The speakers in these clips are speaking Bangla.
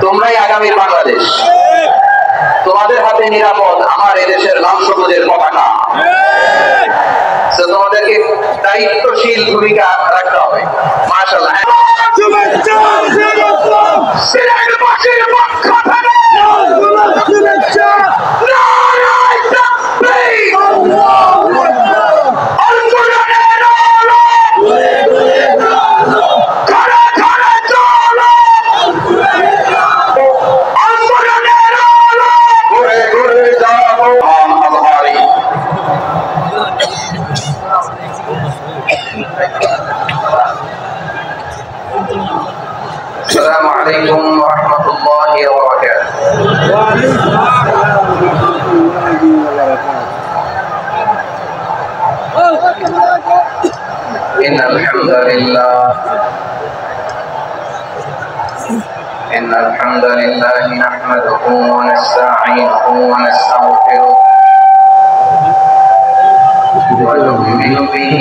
তোমরাই আগামী বাংলাদেশ, তোমাদের হাতে নিরাপদ আমার এদেশের লাল সবুজের পতাকা। তোমাদেরকে দায়িত্বশীল ভূমিকা রাখতে হবে। মাশাআল্লাহ। সিলেটবাসীর পক্ষ থেকে শুভেচ্ছা। নারায়ে তাকবীর। আল্লাহু আকবার। আল-কোরআনের আলো ঘরে ঘরে চলো। ঘরে ঘরে চলো। আল-কোরআনের আলো ঘরে ঘরে চলো। আল-হারি। السلام عليكم ورحمة الله وبركاته. إن الحمد لله نحمده ونستعينه ونستغفره ونؤمن به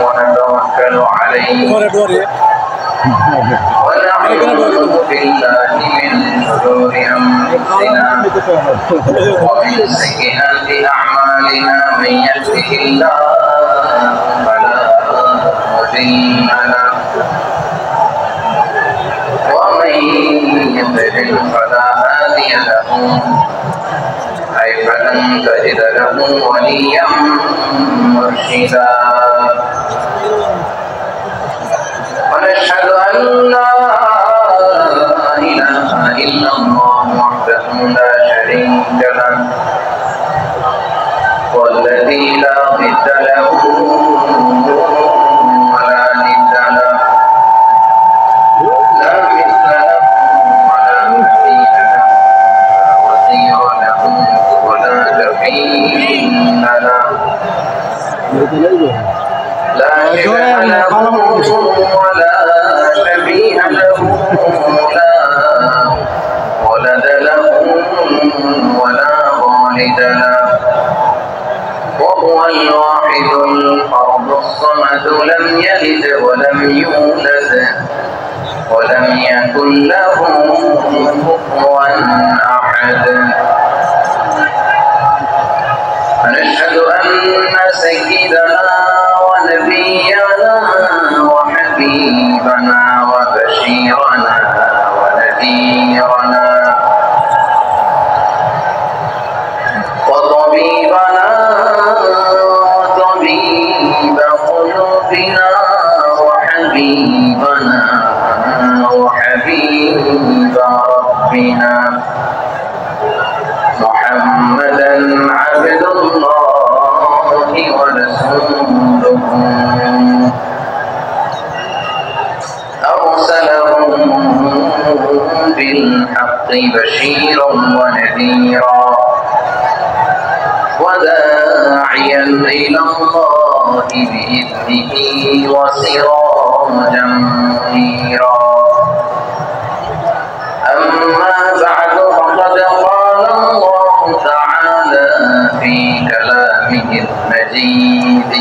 ونتوكل عليه ونعوذ بالله من شرور أنفسنا ومن سيئات أعمالنا من يهده الله فلا مضل له ومن يضلل فلا هادي له أي فلن تجد له وليا مرشدا ونشهد أن لا إله إلا الله وحده لا شريك له والذي لا ضد له ولا ند له لا مثل له ولا مثيل له وزير له ولا كفيل له لا شبه له ولا شبيه له لا ولد له ولا والد له وهو الواحد الفرد الصمد لم يلد ولم يولد ولم يكن له كفوا أحد ونشهد أن سيدنا ونبينا وحبيبنا وبشيرنا ونذيرنا وطبيبنا وطبيب قلوبنا وحبيبنا وحبيب ربنا محمدا عبد الله ورسوله أرسله بالحق بشيرا ونذيرا وداعيا إلى الله بإذنه وسراجا منيرا أما بعد فقد قال الله تعالى في كلامه المجيد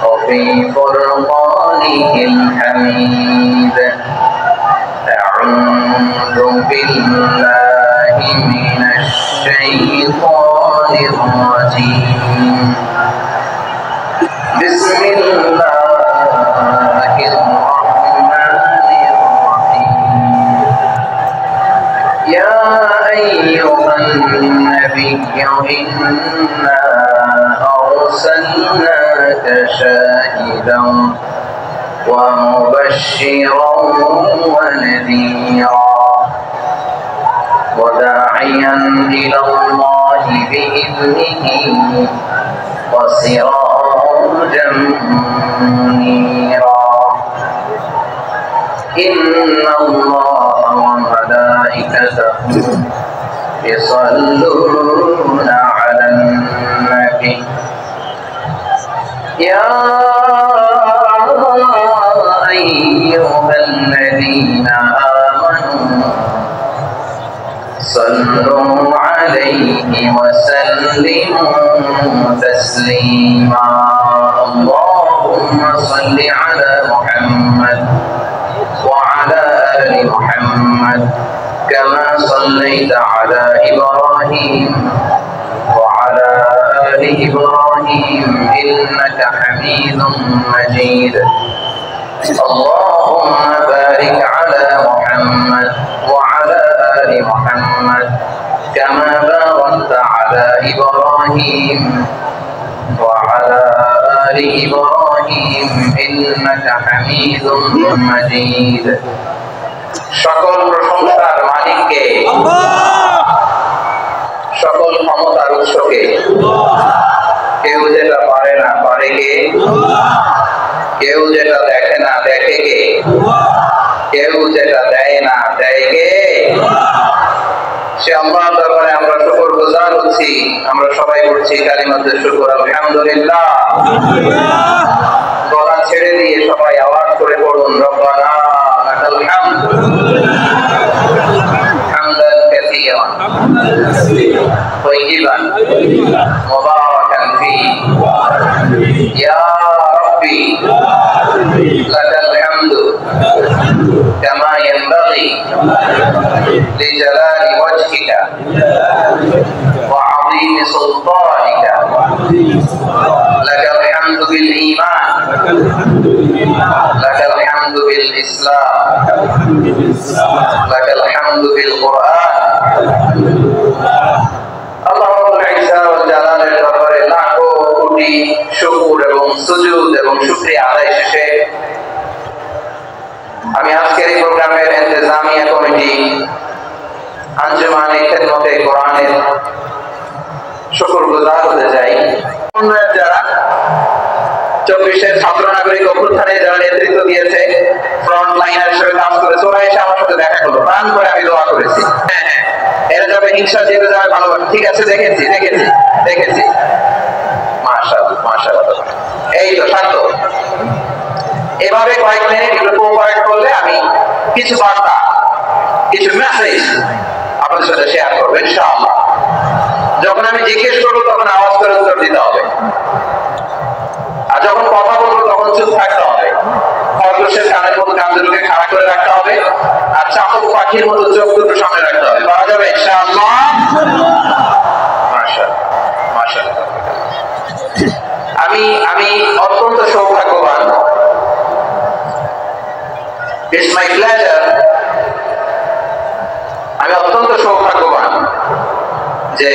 وفي فرقانه الحميد أعوذ بالله من الشيطان الرجيم بسم الله الرحمن الرحيم يا أيها النبي إنا أرسلناك شاهدا ومبشرا ونذيرا وداعيا إلى الله بإذنه وسراجا منيرا إن الله وملائكته يصلون على النبي يا أيها الذين آمنوا صلوا عليه وسلموا تسليما اللهم صل على محمد وعلى آل محمد كما صليت على إبراهيم وعلى آل إبراهيم إنك حميد مجيد اللهم بارك على محمد وعلى آل محمد كما باركت على إبراهيم وعلى آل إبراهيم إنك حميد مجيد সকল প্রশংসার মালিককে সকল ক্ষমতার উৎসকে কেউ যেটা পারে না পারে কে কেউ যেটা দেখে না দেখে কে কেউ যেটা দেয় না দেয় কে সে আল্লাহর দরবারে আমরা শুকরগুজার হচ্ছি আমরা সবাই করছি কালিমাতুশ শুকর আলহামদুলিল্লাহ গলা ছেড়ে দিয়ে সবাই আওয়াজ করে পড়ুন রব্বানা লাকাল হামদ হামদান কাসীরান তাইয়িবান মুবারাকান ফীহি ইয়া রাব্বি লাকাল হামদু কামা ইয়ানবাগি লিজালালি ওয়াজহিকা ওয়া আযীমি সুলতানিকা লাকাল হামদু বিল ঈমান লাকাল হামদু বিল ইসলাম লাকাল হামদু বিল কুরআন আল্লাহ রাব্বুল ইজ্জা ওয়াল জালালের দরবারে লাখো কোটি শুকর এবং সুজুদ এবং শুকরিয়া আদায় শেষে আমি আজকের এই প্রোগ্রামের ইন্তেজামিয়া কমিটি আঞ্জুমানে খিদমতে কোরআনের শুকরগুজার হতে চাই যারা 24-এর ছাত্র নাগরিক অভ্যুত্থানে যারা নেতৃত্ব দিয়েছে ফ্রন্ট লাইনার হিসেবে কাজ করেছে ওরা এসে আমার সাথে দেখা করলো প্রাণ করে আমি দোয়া করেছি হ্যাঁ এরা যাবে হিংসা যেতে যাবে ভালোবাসা ঠিক আছে দেখেছি মাশাআল্লাহ এই তো শান্ত এভাবে কয়েক মিনিট একটু কোঅপারেট করলে আমি কিছু বার্তা কিছু মেসেজ আপনাদের সাথে শেয়ার করবো ইনশাআল্লাহ যখন আমি জিজ্ঞেস করবো তখন আওয়াজ করে উত্তর দিতে হবে আর যখন কথা বলবো তখন চুপ থাকতে হবে খরগোশের কানের মতো কান দুটোকে খাড়া করে রাখতে হবে আর চাতক পাখির মতো চোখ দুটো সামনে রাখতে হবে পারা যাবে ইনশাআল্লাহ মাশাআল্লাহ আমি অত্যন্ত সৌভাগ্যবান It's my pleasure আমি অত্যন্ত সৌভাগ্যবান যে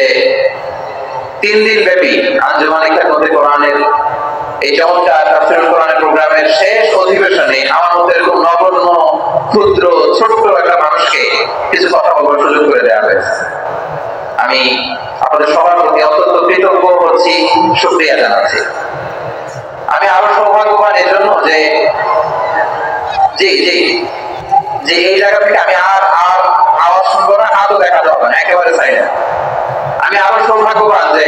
3 দিন ব্যাপী আঞ্জুমানে খিদমতে কোরআনের এই চমৎকার তাফসীরুল কোরআনের প্রোগ্রামের শেষ অধিবেশনে আমার মতো এরকম নগণ্য ক্ষুদ্র ছোট্ট একটা মানুষকে কিছু কথা বলার সুযোগ করে দেওয়া হয়েছে আমি আপনাদের সবার প্রতি অত্যন্ত কৃতজ্ঞ হচ্ছি শুকরিয়া জানাচ্ছি আমি আরো সৌভাগ্যবান এজন্য যে এই জায়গা থেকে আমি আর আওয়াজ শুনবো না হাতও দেখা যাবে না একেবারে সাইডে আমি আরো সৌভাগ্যবান যে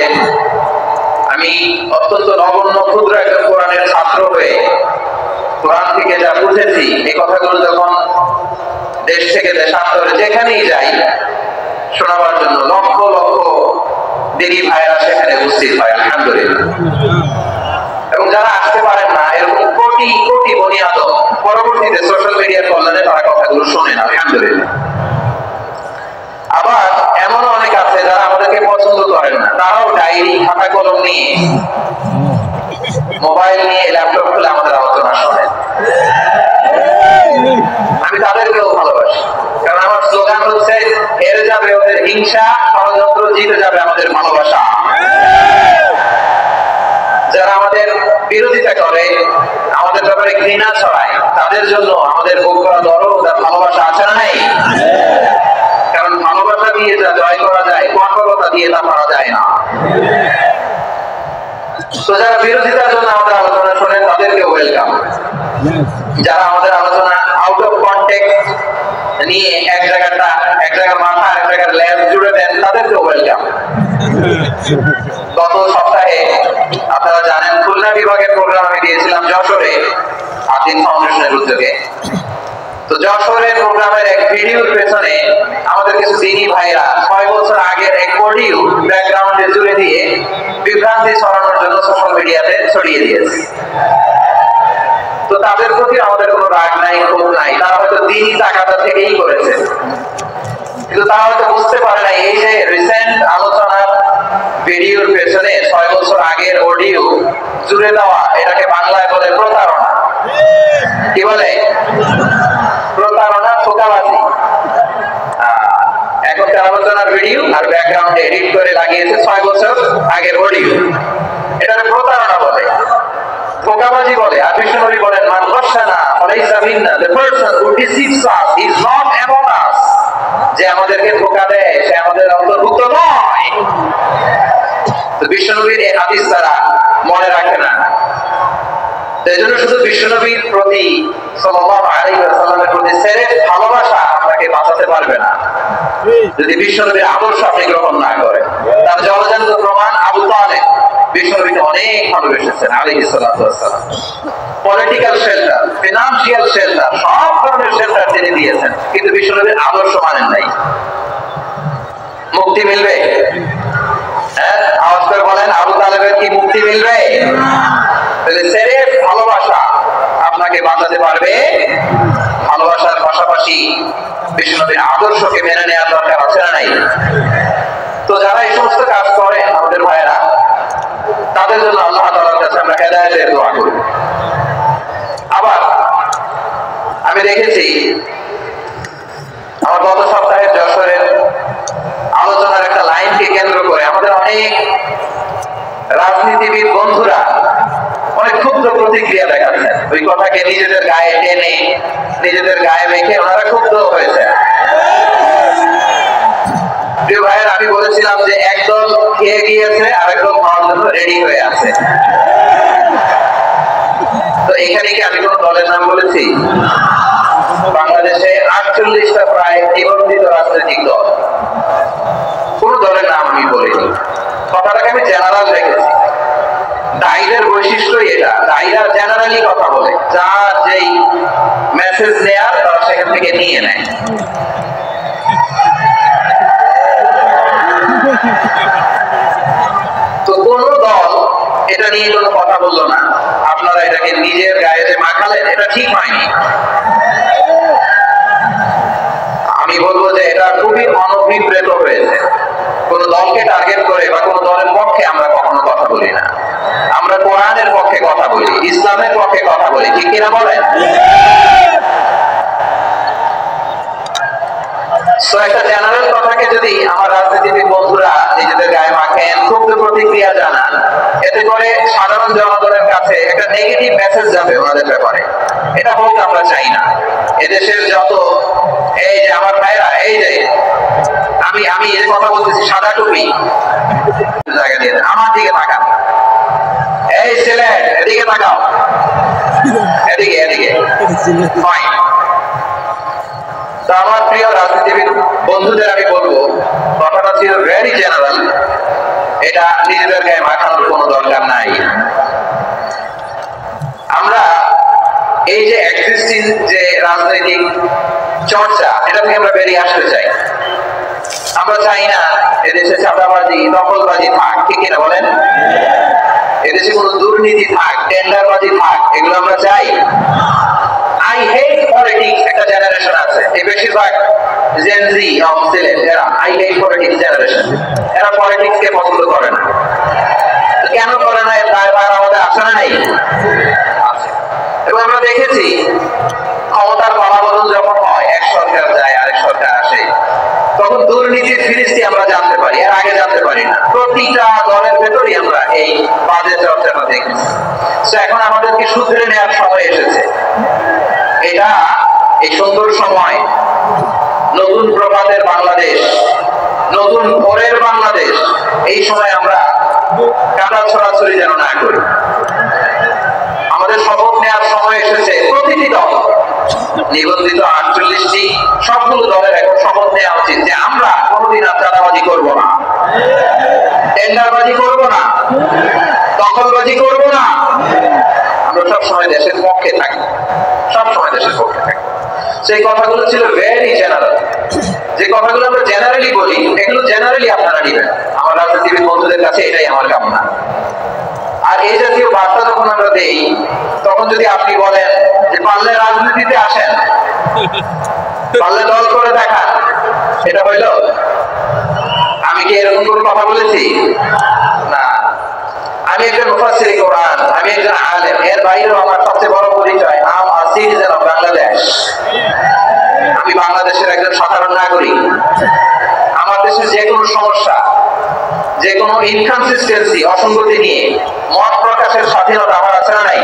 আমি অত্যন্ত নগণ্য ক্ষুদ্র একজন কোরআনের ছাত্র হয়ে কোরআন থেকে যা বুঝেছি এই কথাগুলো যখন দেশ থেকে দেশান্তরে যেখানেই যাই শোনাবার জন্য লক্ষ লক্ষ দিনী ভাইরা সেখানে উপস্থিত হয় আলহামদুলিল্লাহ এবং যারা আসতে পারেন না এরকম কোটি কোটি বনি আদম পরবর্তীতে সোশ্যাল মিডিয়ার কল্যাণে তারা কথাগুলো শোনেন আলহামদুলিল্লাহ আবার এমন অনেক আছে যারা আমাদেরকে পছন্দ করেন না তারাও ডায়েরি খাতা কলম নিয়ে মোবাইল নিয়ে ল্যাপটপ খুলে আমাদের আলোচনা শোনেন আমি তাদেরকেও ভালোবাসি কারণ আমার স্লোগান হচ্ছে হেরে যাবে ওদের হিংসা ষড়যন্ত্র জিতে যাবে আমাদের ভালোবাসা যারা আমাদের বিরোধিতা করে আমাদের ব্যাপারে ঘৃণা ছড়ায় তাদের জন্য আমাদের বুক করা দরদ আর ভালোবাসা আছে না নাই কারণ ভালোবাসা দিয়ে যা জয় করা যায় কঠোরতা দিয়ে তা পারা যায় না তো যারা বিরোধিতার জন্য আমাদের আলোচনা শোনেন তাদেরকে ওয়েলকাম যারা আমাদের আলোচনা আউট অফ কনটেক্সট নিয়ে এক জায়গার মাথা এক জায়গার ল্যাব জুড়ে দেন তাদেরকে ওয়েলকাম গত সপ্তাহে আপনারা জানেন খুলনা বিভাগের প্রোগ্রাম আমি দিয়েছিলাম যশোরে আদিন ফাউন্ডেশনের উদ্যোগে তো যশোরের প্রোগ্রামের এক ভিডিওর পেছনে আমাদের কিছু দিনী ভাইরা 6 বছর আগের এক অডিও ব্যাকগ্রাউন্ডে জুড়ে দিয়ে বিভ্রান্তি ছড়ানোর জন্য সোশ্যাল মিডিয়াতে ছড়িয়ে দিয়েছে তো তাদের প্রতি আমাদের কোনো রাগ নাই, ক্ষোভ নাই। তারা হয়তো দিনই তাকাতা থেকেই করেছে, কিন্তু তারা হয়তো বুঝতে পারে না এই যে রিসেন্ট আলোচনার ভিডিওর পেছনে 6 বছর আগের অডিও জুড়ে দেওয়া, এটাকে বাংলায় বলে প্রতারণা। কি বলে? প্রতারণা, ধোঁকাবাজি। এখনকার আলোচনার ভিডিও আর ব্যাকগ্রাউন্ডে এডিট করে লাগিয়েছে 6 বছর আগের অডিও। এটাকে প্রতারণা বলে, ধোঁকাবাজি বলে। আর বিষ্ণুনবী বলেন, মান গাশানা ফালাইসা মিন্না, the person who deceives us is not among us। যে আমাদেরকে ধোঁকা দেয় সে আমাদের অন্তর্ভুক্ত নয়। তো বিষ্ণুনবীর এই হাদিস তারা মনে রাখে না। এই জন্য শুধু বিষ্ণুনবীর প্রতি সাল্লাল্লাহু আলাইহি ওয়াসাল্লামের প্রতি সেরেফ ভালোবাসা আপনাকে বাঁচাতে পারবে না যদি বিষ্ণুনবীর আদর্শ আপনি গ্রহণ না করেন। তার জলজান্ত প্রমাণ আবু তালেব বিষ্ণুনবীকে অনেক ভালোবেসেছেন আলাইহিস সালাতু ওয়াস সালাম। পলিটিক্যাল শেল্টার, ফিনান্সিয়াল শেল্টার, সব ধরনের শেল্টার তিনি দিয়েছেন, কিন্তু বিষ্ণুনবীর আদর্শ মানেন নাই। মুক্তি মিলবে? হ্যাঁ, আওয়াজ করে বলেন, আবু তালেবের কি মুক্তি মিলবে? তাহলে সেরেফ ভালোবাসা আপনাকে বাঁচাতে পারবে। ভালোবাসার পাশাপাশি বিষ্ণুনবীর আদর্শকে মেনে নেওয়ার দরকার আছে না নাই? তো যারা এই সমস্ত কাজ করেন আমাদের ভাইয়েরা, তাদের জন্য আল্লাহ তাআলার কাছে আমরা হেদায়েতের দোয়া করি। আবার আমি দেখেছি আমার গত সপ্তাহে যশোরের আলোচনার একটা লাইনকে কেন্দ্র করে আমাদের অনেক রাজনীতিবিদ বন্ধুরা অনেক ক্ষুব্ধ প্রতিক্রিয়া দেখাচ্ছেন। ওই কথাকে নিজেদের গায়ে টেনে, নিজেদের গায়ে মেখে ওনারা ক্ষুব্ধ হয়েছে। প্রিয় ভাইয়ের, আমি বলেছিলাম যে একদল খেয়ে গিয়েছে, আরেকদল খাওয়ার জন্য রেডি হয়ে আছে। তো এখানে কি আমি কোন দলের নাম বলেছি? বাংলাদেশে 48টা প্রায় নিবন্ধিত রাজনৈতিক দল, কোন দলের নাম আমি বলিনি। কথাটাকে আমি জেনারেল রেখেছি। দায়ীদের বৈশিষ্ট্যই এটা, দায়ীরা জেনারেলি কথা বলে, যার যেই মেসেজ নেয়ার তারা সেখান থেকে নিয়ে নেয়। তো কোন দল এটা নিয়ে কোনো কথা বললো না। আপনারা এটাকে নিজের গায়ে যে মাখালেন, এটা ঠিক হয়নি। আমি বলবো যে এটা খুবই অনভিপ্রেত হয়েছে। কোন দলকে টার্গেট করে বা কোন দলের পক্ষে আমরা কখনো কথা বলি না। আমরা কোরআনের পক্ষে কথা বলি, ইসলামের পক্ষে কথা বলি, ঠিক কিনা বলেন? একটা জেনারেল কথাকে যদি আমার রাজনীতিবিদ বন্ধুরা নিজেদের গায়ে মাখেন, ক্ষুব্ধ প্রতিক্রিয়া জানান, এতে করে সাধারণ জনগণের কাছে একটা নেগেটিভ মেসেজ যাবে ওনাদের ব্যাপারে। এটা হোক আমরা চাই না। এদেশের যত এই যে আমার ভাইরা, এই যে আমি এই কথা বলতেছি, সাদা টুপি জায়গা দিয়ে আমার দিকে তাকান। এই সিলেট, এদিকে তাকাও, এদিকে এদিকে। ফাইন। তো আমার প্রিয় রাজনীতিবিদ বন্ধুদের আমি বলবো, কথাটা ছিল ভেরি জেনারেল, এটা নিজেদের গায়ে মাখানোর কোনো দরকার নাই। আমরা এই যে এক্সিস্টিং যে রাজনৈতিক চর্চা, এটা থেকে আমরা বেরিয়ে আসতে চাই। আমরা চাই না এদেশে চাঁদাবাজি, দখলবাজি থাক, ঠিক কিনা বলেন? এদেশে কোনো দুর্নীতি থাক, টেন্ডারবাজি থাক, এগুলো আমরা চাই। I hate politics একটা জেনারেশন আছে, এই বেশিরভাগ জেন জি অফ সিলেট, এরা I hate politics জেনারেশন। এরা পলিটিক্স কে পছন্দ করে না। কেন করে না? তার আমাদের আছে না নাই? আছে। এবং আমরা দেখেছি ক্ষমতার পালাবদল যখন হয়, এক সরকার যায় আরেক সরকার আসে, তখন দুর্নীতির ফিরিস্তি আমরা জানতে পারি, এর আগে জানতে পারি না। প্রতিটা দলের ভেতরই আমরা এই বাজে চর্চাটা দেখেছি। তো এখন আমাদেরকে শুধরে নেওয়ার সময় এসেছে। এটা এই সুন্দর সময়, নতুন প্রভাতের বাংলাদেশ, নতুন ভোরের বাংলাদেশ, এই সময় আমরা কাটা ছড়াছড়ি যেন না করি। আমাদের শপথ নেওয়ার সময় এসেছে। প্রতিটি দল, নিবন্ধিত 48টি, সবগুলো দলের এখন শপথ নেওয়া উচিত যে আমরা কোনোদিন আর চাঁদাবাজি করবো না, টেন্ডারবাজি করবো না, দখলবাজি করবো না। আমরা সবসময় দেশের পক্ষে থাকি, সবসময় দেশের পক্ষে থাকি। সেই কথাগুলো ছিল ভেরি জেনারেল। যে কথাগুলো আমরা জেনারেলি বলি, এগুলো জেনারেলি আপনারা নিবেন। আমার রাজনীতিবিদ বন্ধুদের কাছে এটাই আমার কামনা। আর এই জাতীয় বার্তা যখন আমরা দেই, তখন যদি আপনি বলেন যে পারলে রাজনীতিতে আসেন, পারলে দল করে দেখান, এটা হইল? আমি কি এরকম কোনো কথা বলেছি? না। আমি একজন মুফাসসিরে কোরআন, আমি একজন আলেম, এর বাইরেও আমার সবচেয়ে বড় পরিচয় আম আর সিটিজেন অফ বাংলাদেশ। আমি বাংলাদেশের একজন সাধারণ নাগরিক। আমার দেশের যে কোনো সমস্যা, যে কোনো ইনকনসিস্টেন্সি, অসঙ্গতি নিয়ে মত প্রকাশের স্বাধীনতা আমার আছে না নাই?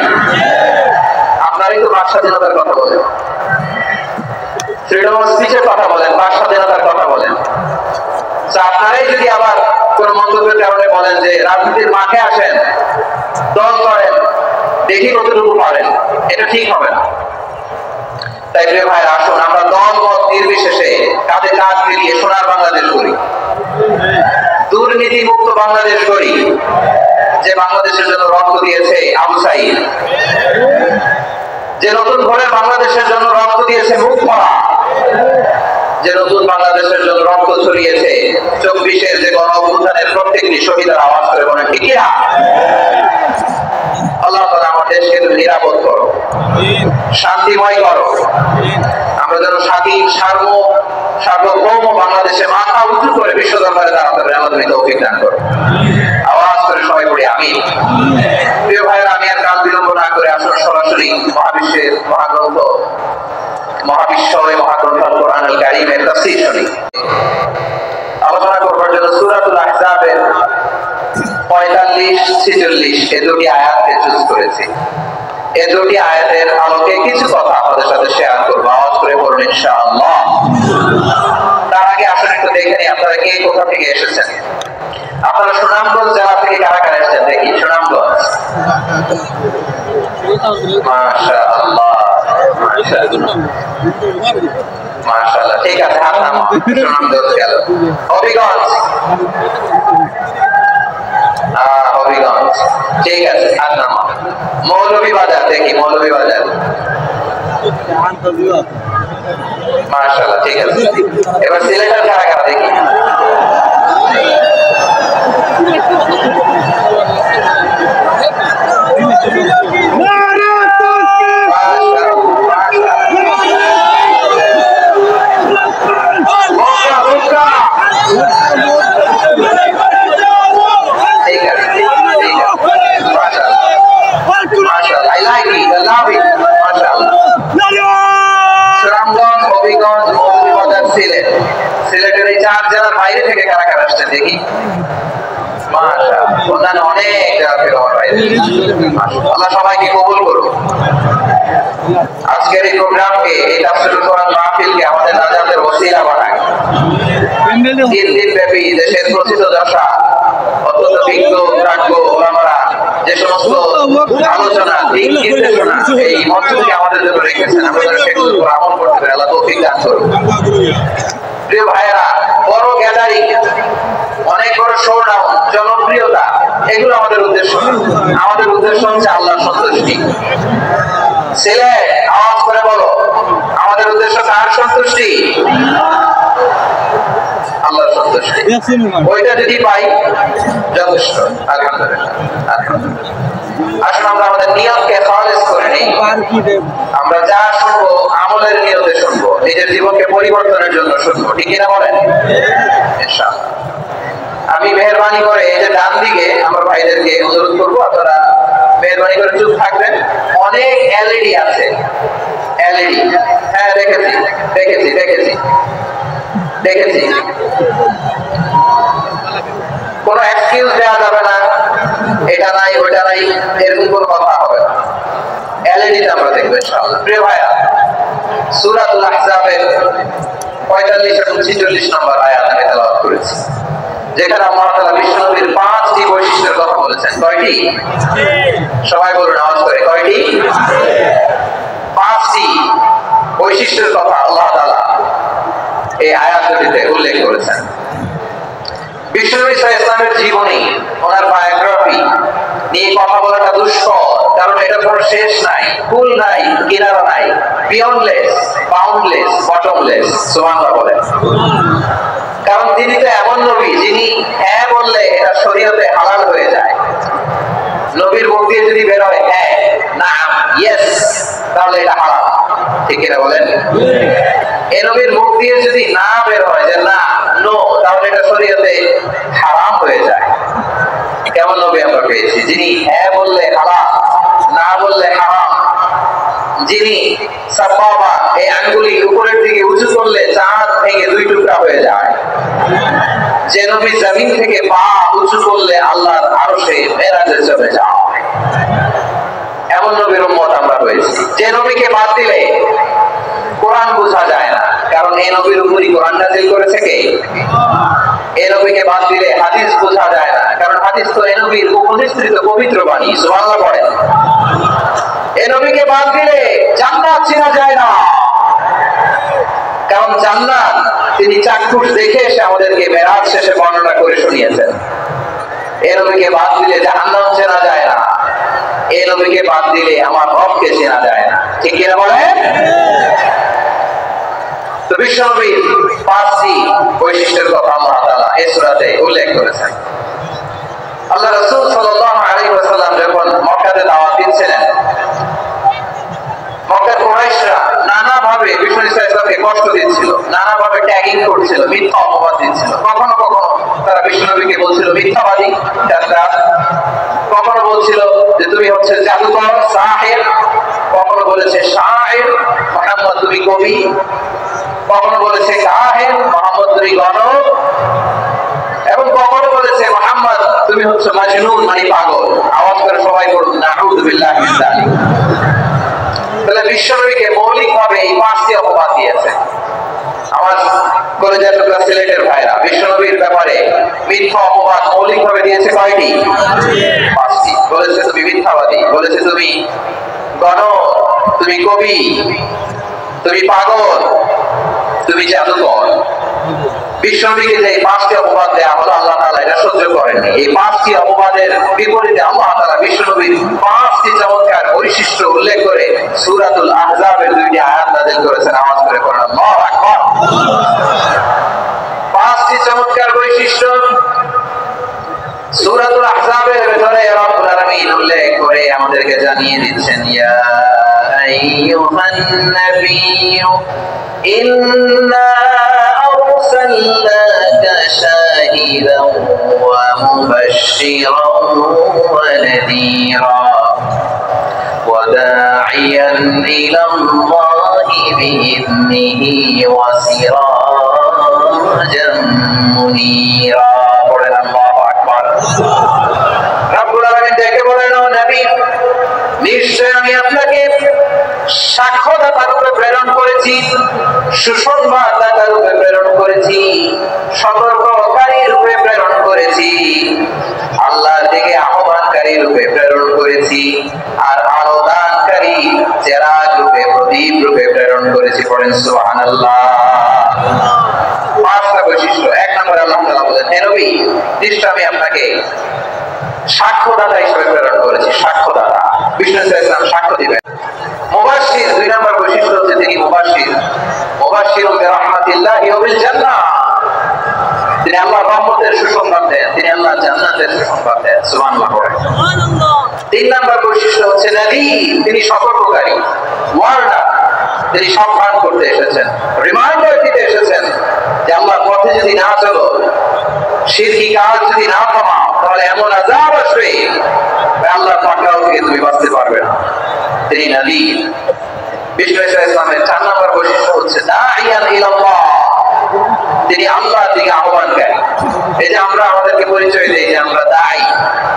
আপনারাই তো বাক স্বাধীনতার কথা বলেন, ফ্রিডম অফ স্পিচের কথা বলেন, বাক স্বাধীনতার কথা বলেন। আপনারাই যদি আবার কোন মন্তব্যের কারণে বলেন যে রাজনীতির মাঠে আসেন, দল করেন, দেখি কতটুকু পারেন, এটা ঠিক হবে না। তাই প্রিয় ভাইরা, আসুন আমরা দল মত নির্বিশেষে কাঁধে কাঁধ মিলিয়ে সোনার বাংলাদেশ করি, দুর্নীতি মুক্ত বাংলাদেশ করি, যে বাংলাদেশের জন্য রক্ত দিয়েছে আবু সাঈদ, যে নতুন ঘরে বাংলাদেশের জন্য রক্ত দিয়েছে মুখ পড়া, যে নতুন বাংলাদেশের জন্য রক্ত ছড়িয়েছে 24-এর যে গণ অভ্যুত্থানের প্রত্যেকটি শহীদের আওয়াজ করে বলে ঠিক না? আল্লাহ তাআলা আমার দেশকে তুমি নিরাপদ করো, শান্তিময় করো, আমরা যেন স্বাধীন সার্বভৌম বাংলাদেশে মাথা উঁচু করে বিশ্ব দরবারে দাঁড়াতে পারি, আমাদের তৌফিক দান করো। আওয়াজ করে সবাই বলি আমিন। প্রিয় ভাইরা, আমি আর কাল বিলম্ব না করে আসলে সরাসরি মহাবিশ্বের মহাগ্রন্থ, মহাবিশ্বময় মহাগ্রন্থ আল কোরআনুল কারীমের তাফসীর শুনি। আলোচনা করবার জন্য সূরাতুল আহজাবের 45-46 এই দুটি আয়াতকে চুজ করেছি। এই দুটি আয়াতের আলোকে কিছু কথা আপনাদের সাথে শেয়ার করবো, আওয়াজ করে বলুন ইনশাআল্লাহ। তার আগে আসলে একটু দেখে নিই আপনারা কে কোথা থেকে এসেছেন। আপনারা সুনামগঞ্জ জেলা থেকে কারা কারা এসেছেন দেখি? সুনামগঞ্জ, মাশাআল্লাহ মাশাআল্লাহ, ঠিক আছে, হাত নামাও। সুনামগঞ্জ গেল। হবিগঞ্জ, হবিগঞ্জ, ঠিক আছে, হাত নামাও। মৌলভীবাজার দেখি, মৌলভীবাজার, মাশাআল্লাহ, ঠিক আছে। এবার সিলেটের কারা কারা দেখি? সিলেটের এই 4 জেলার বাইরে থেকে কারা কারা আসছেন দেখি? মাশাআল্লাহ, ওখানে অনেক জায়গা থেকে আমার বাইরে। আল্লাহ সবাইকে কবুল করুন। আজকের এই প্রোগ্রামকে, এই তাফসীরুল কোরআন মাহফিলকে আমাদের নাজাতের ওসিলা বানায়। 3 দিন ব্যাপী দেশের প্রথিত দশা, অত্যন্ত বিজ্ঞ প্রাজ্ঞ ওলামারা যে সমস্ত আলোচনা, দিক নির্দেশনা এই মঞ্চকে আমাদের জন্য রেখেছেন, আমাদের সেগুলোর উপর আমল করতে পারে, আল্লাহ তৌফিক দান করুন। প্রিয় ভাইয়েরা, বড় গ্যাদারিং, অনেক বড় শোডাউন, জনপ্রিয়তা, এগুলো আমাদের উদ্দেশ্য না। আমাদের উদ্দেশ্য হচ্ছে আল্লাহর সন্তুষ্টি। ছেলে আওয়াজ করে বলো, আমাদের উদ্দেশ্য কার সন্তুষ্টি? আল্লাহর সন্তুষ্টি। ওইটা যদি পাই যথেষ্ট, আলহামদুলিল্লাহ, আলহামদুলিল্লাহ। আসুন আমরা আমাদের নিয়তকে খালেস করে নিই। আমরা যা শুনবো আমলের নিয়তে শুনবো, নিজের জীবনকে পরিবর্তনের জন্য শুনবো, ঠিক কিনা বলেন? ইনশাআল্লাহ। আমি মেহেরবানি করে এই যে ডান দিকে আমার ভাইদেরকে অনুরোধ করবো, আপনারা মেহেরবানি করে চুপ থাকবেন। অনেক এলইডি আছে, এলইডি, হ্যাঁ দেখেছি দেখেছি দেখেছি দেখেছি। কোনো এক্সকিউজ দেওয়া যাবে না, এটা নাই ওটা নাই, এরকম কোনো কথা হবে না। এলইডিতে আমরা দেখবো ইনশাআল্লাহ। প্রিয় ভাইয়া, সূরাতুল আহজাবের 45 এবং 46 নম্বর আয়াত আমি তেলাওয়াত করেছি, যেখানে আল্লাহ তাআলা বিশ্বনবীর 5টি বৈশিষ্ট্যের কথা বলেছেন। কয়টি? সবাই বলুন আওয়াজ করে, কয়টি? 5টি বৈশিষ্ট্যের কথা আল্লাহ তাআলা এই আয়াতটিতে উল্লেখ করেছেন। বিশ্বনবী সাল্লাল্লাহু আলাইহি ওয়াসাল্লামের জীবনী, ওনার বায়োগ্রাফি নিয়ে কথা বলাটা দুষ্কর, কারণ এটা কোনো শেষ নাই, কুল নাই, কিনারা নাই, বিয়ন্ডলেস, বাউন্ডলেস, বটমলেস। সুবহানাল্লাহ বলেন। কারণ তিনি তো এমন নবী যিনি হ্যাঁ বললে এটা শরীয়তে হালাল হয়ে যায়, নবীর মুখ দিয়ে যদি বের হয় হ্যাঁ না ইয়েস, তাহলে এটা হারাম। ঠিক কিনা বলেন? এই নবীর মুখ দিয়ে যদি না বের হয় যে না নো, তাহলে এটা শরীয়তে হারাম হয়ে যায়। কেমন নবী আমরা পেয়েছি, যিনি হ্যাঁ বললে হারাম, না বললে হারাম, যিনি সাবাবা এই আঙ্গুলি উপরের দিকে উঁচু করলে চাঁদ ভেঙে দুই টুকরা হয়ে যায়, যে নবী জমিন থেকে পা উঁচু করলে আল্লাহর আরশে মেরাজে চলে যায়, এমন নবীর উম্মত আমরা হয়েছি। যে নবীকে বাদ দিলে কোরআন বোঝা যায় না, কারণ এই নবীর উপরই কোরআন নাযিল করেছে কে? এই নবীকে বাদ দিলে হাদিস বোঝা যায় না, কারণ হাদিস তো এই নবীর উপনিষৃত পবিত্র বাণী। সুবহানাল্লাহ পড়েন। এই নবীকে বাদ দিলে জান্নাত চেনা যায় না, কারণ জান্নাত তিনি চাক্ষুষ দেখে এসে আমাদেরকে মেরাজ শেষে বর্ণনা করে শুনিয়েছেন। এই নবীকে বাদ দিলে জাহান্নাম চেনা যায় না, এই নবীকে বাদ দিলে আমার রবকে চেনা যায় না। ঠিক কিনা বলেন? তো বিশ্বনবীর পাঁচটি বৈশিষ্ট্যের কথা আল্লাহ তাআলা এই সূরাতে উল্লেখ করেছেন। আল্লাহ রাসূল সাল্লাল্লাহু আলাইহি ওয়াসাল্লাম যখন মক্কাতে দাওয়াত দিচ্ছিলেন, মক্কার কুরাইশরা নানাভাবে বিষ্ণু ইসলামকে কষ্ট দিচ্ছিল, নানাভাবে ট্যাগিং করছিল, মিথ্যা অপবাদ দিচ্ছিল। কখনো কখনো তারা বিষ্ণু নবীকে বলছিল মিথ্যাবাদী, কখনো বলছিল যে তুমি হচ্ছে জাদুকর সাহির, কখনো বলেছে শায়ের মুহাম্মদ তুমি কবি, কখনো বলেছে কাহিন মুহাম্মদ তুমি গণক, এবং কখনো বলেছে মুহাম্মদ তুমি হচ্ছে মাজনুন মানে পাগল। আওয়াজ করে সবাই বলুন নাউযু বিল্লাহি মিন যালিক। তাহলে বিশ্বনবীকে মৌলিকভাবে এই পাঁচটি অপবাদ দিয়েছে। আমার কলেজের টুকরা সিলেটের ভাইরা, বিশ্বনবীর ব্যাপারে মিথ্যা অপবাদ মৌলিকভাবে দিয়েছে কয়টি? পাঁচটি। বলেছে তুমি মিথ্যাবাদী, বলেছে তুমি গণক, তুমি কবি, তুমি পাগল, তুমি জাদুকর। বিশ্বনবীকে যে পাঁচটি অপবাদ দেয়া হলো, আল্লাহ তাআলা এটা সহ্য করেননি। এই পাঁচটি অপবাদের বিপরীতে আল্লাহ তাআলা বিশ্বনবীর পাঁচটি চমৎকার বৈশিষ্ট্য উল্লেখ করে সূরাতুল আহজাবের দুইটি আয়াত নাযিল করেছেন। আওয়াজ করে পড়ুন আল্লাহু আকবার। পাঁচটি চমৎকার বৈশিষ্ট্য সূরাতুল আহজাবের ভিতরে রব্বুল আলামিন উল্লেখ করে আমাদেরকে জানিয়ে দিচ্ছেন, ইয়া আইয়ুহান নাবিয়্যু ইন্না আরসালনাকা শাহিদান ওয়া মুবাশশিরান ওয়া নাযীরা ওয়া দা'iয়ান ইলাল্লাহি বিইذনিহি ওয়া সিরাজাম মুনীরা। পড়েন আল্লাহু আকবার। রব্বুল আলামিন ডেকে বলেন, ও নবী, নিশ্চয় আমি আপনাকে সাক্ষ্যদাতা রূপে প্রেরণ করেছি, সুসংবাদদাতা রূপে প্রেরণ করেছি, সতর্ককারী রূপে প্রেরণ করেছি, আল্লাহর দিকে আহ্বানকারী রূপে প্রেরণ করেছি, আর আলো দানকারী চেরাগ রূপে, প্রদীপ রূপে প্রেরণ করেছি। পড়েন সুবহানাল্লাহ। পাঁচটা বৈশিষ্ট্য। এক নম্বরে আল্লাহ তাআলা বলেন, হে নবী, নিশ্চয় আমি আপনাকে সাক্ষ্যদাতা হিসেবে প্রেরণ করেছি। সাক্ষ্যদাতা, বিষ্ণু ইসলাম সাক্ষ্য দিবেন। মুবাশশির, দুই নম্বর বৈশিষ্ট্য হচ্ছে তিনি মুবাশশির। মুবাশশিরুন বিরাহমাতিল্লাহি ওয়া বিল জান্নাহ, তিনি আল্লাহর রহমতের সুসংবাদ দেন, তিনি আল্লাহর জান্নাতের সুসংবাদ দেন। সুবহানাল্লাহ। সুবহানাল্লাহ। তিন নম্বর বৈশিষ্ট্য হচ্ছে নাযীর, তিনি সতর্ককারী, ওয়ার্নার, তিনি সাবধান করতে এসেছেন, রিমাইন্ডার দিতে এসেছেন যে আল্লাহর পথে যদি না চলো, শিরকি কাজ যদি না থামাও, তাহলে এমন আযাব আসবে আল্লাহর পাকড়াও থেকে তুমি বাঁচতে পারবে না। তিনি নাযীর। বিষ্ণু ইসলামের চার নম্বর বৈশিষ্ট্য হচ্ছে দাঈয়ান ইলাল্লাহ, তিনি আল্লাহর দিকে আহ্বানকারী। এই যে আমরা আমাদেরকে পরিচয় দেই যে আমরা দাঈ,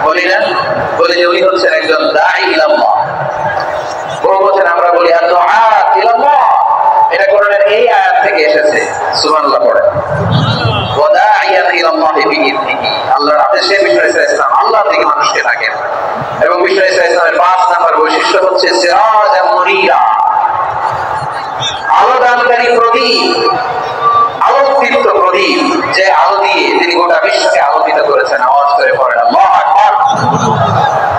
বলি না? বলি যে উনি হচ্ছেন একজন দাঈ ইলাল্লাহ। বহু বছর আমরা বলি আদ-দুআত ইলাল্লাহ, এটা কোরআনের এই আয়াত থেকে এসেছে। সুবহানাল্লাহ পড়েন। ওয়া দাঈয়ান ইলাল্লাহি বিইذনিহি, আল্লাহর আদেশে বিষ্ণু ইসলাম আল্লাহর দিকে মানুষকে ডাকেন। এবং বিষ্ণু ইসলামের পাঁচ নম্বর বৈশিষ্ট্য হচ্ছে সিরাজাম মুনীরা, আলো দানকারী প্রদীপ, আলোকদীপ্ত প্রদীপ, যে আলো দিয়ে তিনি গোটা বিশ্বকে আলোকিত করেছেন। আওয়াজ করে পড়েন আল্লাহু আকবার।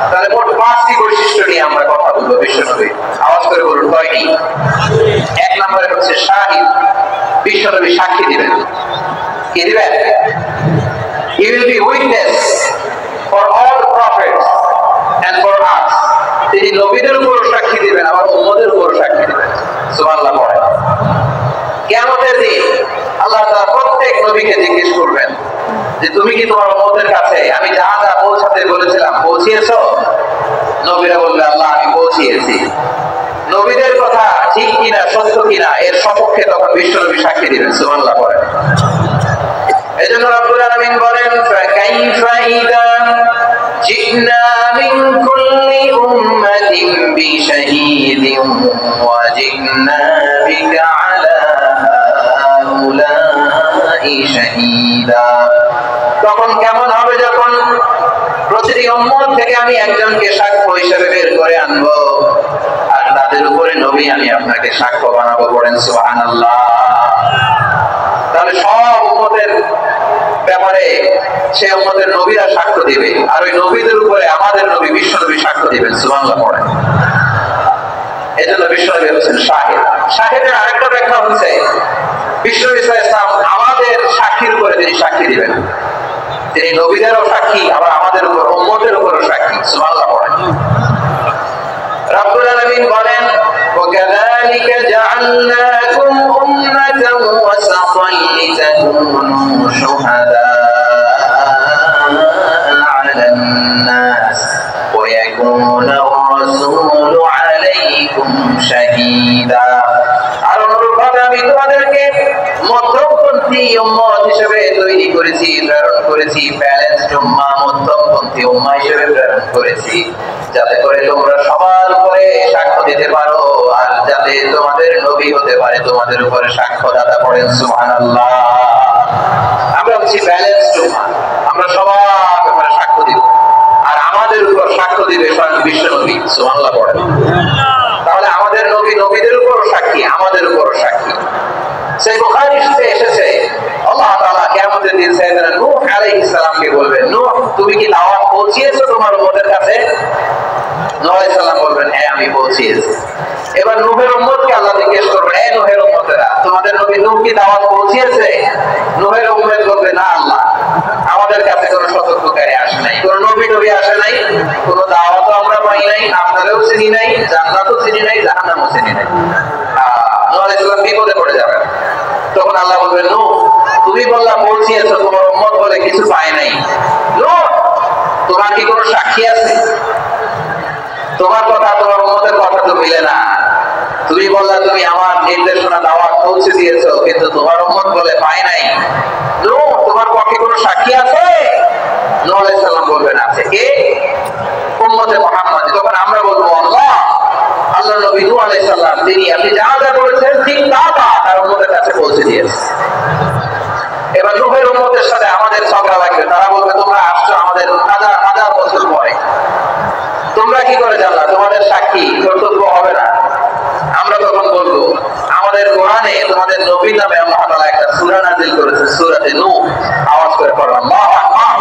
তাহলে মোট পাঁচটি বৈশিষ্ট্য নিয়ে আমরা কথা বলবো বিশ্বনবী। আওয়াজ করে বলুন কয়টি? এক নম্বরে হচ্ছে শাহিদ, বিশ্বনবী সাক্ষী দিবেন। কি দিবেন? He will be witness for all the prophets and তিনি নবীদের উপরও সাক্ষী দিবেন, আবার উম্মতের উপরও সাক্ষী দিবেন। সুবহানাল্লাহ পড়ে। কিয়ামতের দিন আল্লাহ তাআলা প্রত্যেক নবীকে জিজ্ঞেস করবেন যে তুমি কি তোমার উম্মতের কাছে আমি যা যা পৌঁছাতে বলেছিলাম পৌঁছিয়েছো? নবীরা বলবে আল্লাহ আমি পৌঁছিয়েছি। নবীদের কথা ঠিক কিনা সত্য কিনা এর সপক্ষে তখন বিশ্বনবী সাক্ষী দিবেন। সুবহানাল্লাহ পড়ে। এজন্য রব্বুল আলামিন বলেন ফাকাইফা ইযা জিনা মিন কুল্লি উম্মাতিন বিশাহীদিন ওয়া জিনা বিকা আলা হাউলাই শাহীদা। তখন কেমন হবে যখন প্রতিটি উম্মত থেকে আমি একজনকে সাক্ষ্য হিসেবে বের করে আনবো, আর তাদের উপরে নবী আমি আপনাকে সাক্ষ্য বানাবো। বলেন সুবহানাল্লাহ। তাহলে সব উম্মতের ব্যাপারে সে উম্মতের নবীরা সাক্ষ্য দিবে, আর ওই নবীদের উপরে আমাদের নবী বিশ্বনবী সাক্ষ্য দিবেন। সুবহানাল্লাহ পড়েন। এজন্য বিশ্বনবী হচ্ছেন শাহিদ। শাহিদের আরেকটা ব্যাখ্যা হচ্ছে বিশ্বনবী সাল্লাল্লাহু আলাইহি ওয়াসাল্লাম আমাদের সাক্ষীর উপরে তিনি সাক্ষী দিবেন। তিনি নবীদেরও সাক্ষী, আবার আমাদের উপর উম্মতের উপরও সাক্ষী। সুবহানাল্লাহ পড়েন। রব্বুল আলামিন বলেন وَكَذَلِكَ جَعَلْنَاكُمْ أُمَّةً وَسَطًا لِتَكُونُوا شُهَدَاءَ عَلَى النَّاسِ وَيَكُونَ الرَّسُولُ عَلَيْكُمْ شَهِيدًا। আর অনুরূপভাবে আমি তোমাদেরকে মধ্যমপন্থী উম্মত হিসেবে তৈরি করেছি, প্রেরণ করেছি, ব্যালেন্সড উম্মাহ, মধ্যমপন্থী উম্মাহ হিসেবে প্রেরণ করেছি, যাতে করে তোমরা সবার উপরে সাক্ষ্য দিতে পারো, আর যাতে তোমাদের নবী হতে পারে তোমাদের উপরে সাক্ষ্যদাতা। পড়েন সুবহানাল্লাহ। আমরা হচ্ছি ব্যালেন্সড উম্মাহ, আমরা সবার উপরে সাক্ষ্য দিব, আর আমাদের উপর সাক্ষ্য দিবে স্বয়ং বিশ্বনবী। সুবহানাল্লাহ পড়েন। তাহলে আমাদের নবী নবীদের উপরও সাক্ষী, আমাদের উপরও সাক্ষী। সেই বুখারীতে এসেছে আল্লাহ তাআলা কিয়ামতের দিন সাইয়েদনা নূহ আলাইহিস সালামকে বলবেন, নূহ তুমি কি দাওয়াত পৌঁছিয়েছো তোমার উম্মতের কাছে? নূহ আলাইহিস সালাম বলবেন হ্যাঁ আমি পৌঁছিয়েছি। এবার নূহের উম্মতকে আল্লাহ জিজ্ঞেস করবেন, এই নূহের উম্মতেরা তোমাদের নবী নূহ কি দাওয়াত পৌঁছিয়েছে? নূহের উম্মত বলবে না আল্লাহ, আমাদের কাছে কোনো সতর্ককারী আসে নাই, কোনো নবী আসে নাই, কোনো দাওয়াতও আমরা পাই নাই, আপনারাও চিনি নাই, জান্নাতও চিনি নাই, জাহান্নামও চিনি নাই। নূহ আলাইহিস সালাম বিপদে পড়ে যাবেন। তখন আল্লাহ বলবেন নূহ তুমি বললা পৌঁছিয়েছো, তোমার উম্মত বলে কিছু পায় নাই। নূহ তোমার কি কোনো সাক্ষী আছে? তোমার কথা তোমার উম্মতের কথা তো মিলে না। তুমি বললা তুমি আমার নির্দেশনা দাওয়াত পৌঁছে দিয়েছো, কিন্তু তোমার উম্মত বলে পায় নাই। নূহ তোমার পক্ষে কোনো সাক্ষী আছে? নূহ আলাইহিস সালাম বলবেন আছে। কে? উম্মতে মুহাম্মদ। তখন আমরা বলবো আল্লাহ নবী নূহ আলাইহিস সালাম তিনি আপনি যা যা বলেছেন ঠিক তা তার উম্মতের কাছে পৌঁছে দিয়েছে। এবার নূহের উম্মতের সাথে আমাদের ঝগড়া লাগবে, তারা বলবে তোমরা আসছো আমাদের হাজার হাজার বছর পরে, তোমরা কি করে জানলা? তোমাদের সাক্ষী কর্তব্য হবে না। আমরা তখন বলবো আমাদের কোরআনে তোমাদের নবী নামে আল্লাহ তাআলা একটা সূরা নাযিল করেছে, সূরাতে নূহ। আওয়াজ করে পড়ো আল্লাহু আকবার।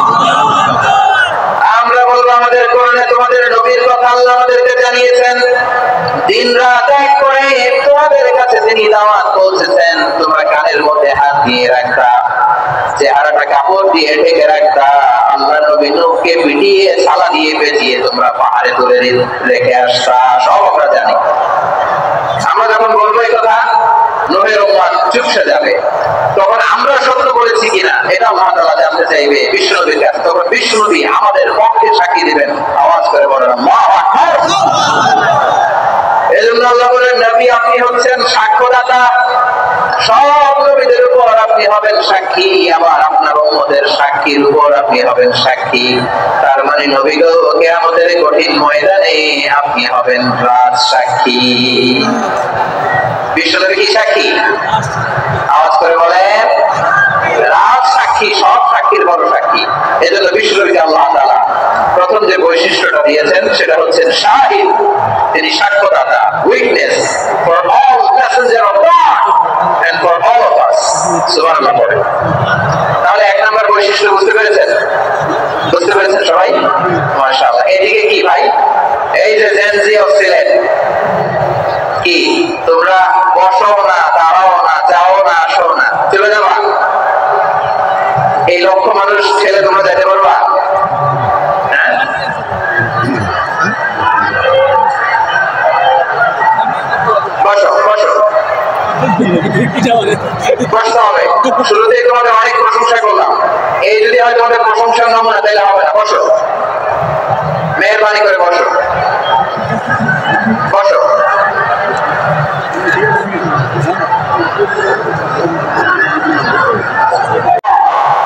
আমরা বলবো আমাদের কোরআনে তোমাদের নবীর কথা আল্লাহ আমাদেরকে জানিয়েছেন, দিন রাত এক করে তোমাদের কাছে তিনি দাওয়াত পৌঁছেছেন, তোমরা কানের মধ্যে হাত দিয়ে রাখতা, চেহারাটা কাপড় দিয়ে ঢেকে রাখতা, আল্লাহ নবী নূহকে পিটিয়ে সালা দিয়ে পেঁচিয়ে তোমরা পাহাড়ে তুলে রেখে আসতা, সব আমরা জানি। আমরা যখন বলবো এই কথা নূহের উম্মত চুপসে যাবে। তখন আমরা সত্য বলেছি কিনা এটা আল্লাহ তাআলা জানতে চাইবে বিশ্বনবীর কাছে। তখন বিশ্বনবী আমাদের পক্ষে সাক্ষী দিবেন। আওয়াজ করে বলেন আল্লাহু আকবার। এজন্য আল্লাহ বলেন নবী আপনি হচ্ছেন সাক্ষ্যদাতা, সব নবীদের উপর আপনি হবেন সাক্ষী, আবার আপনার উম্মতের সাক্ষীর উপর আপনি হবেন সাক্ষী। তার মানে নবী গো কিয়ামতের কঠিন ময়দানে আপনি হবেন রাজ সাক্ষী। বিশ্বনবী কি সাক্ষী? আওয়াজ করে বলেন রাজ সাক্ষী, সব সাক্ষীর বড় সাক্ষী। এজন্য বিশ্বনবীকে আল্লাহ তাআলা প্রথম যে বৈশিষ্ট্যটা দিয়েছেন সেটা হচ্ছে শাহিদ, তিনি সাক্ষ্যদাতা, witness for all messenger of God and for all of us. সুবহানাল্লাহ পড়ে। তাহলে এক নাম্বার বৈশিষ্ট্য বুঝতে পেরেছেন? বুঝতে পেরেছেন সবাই? মাশাআল্লাহ। এদিকে কি ভাই, এই যে জেনজি অফ সিলেট, কি তোমরা বসো না, দাঁড়াও না, যাও না, আসো না, চলে যাবা? এই লক্ষ মানুষ ছেলে তোমরা যেতে পারবা? প্রশ্ন হবে। শুরুতেই তোমাদের অনেক প্রশংসা করলাম, এই যদি হয় তোমাদের প্রশংসার নমুনা, তাহলে হবে না। বসো, মেহরবানি করে বসো, বসো।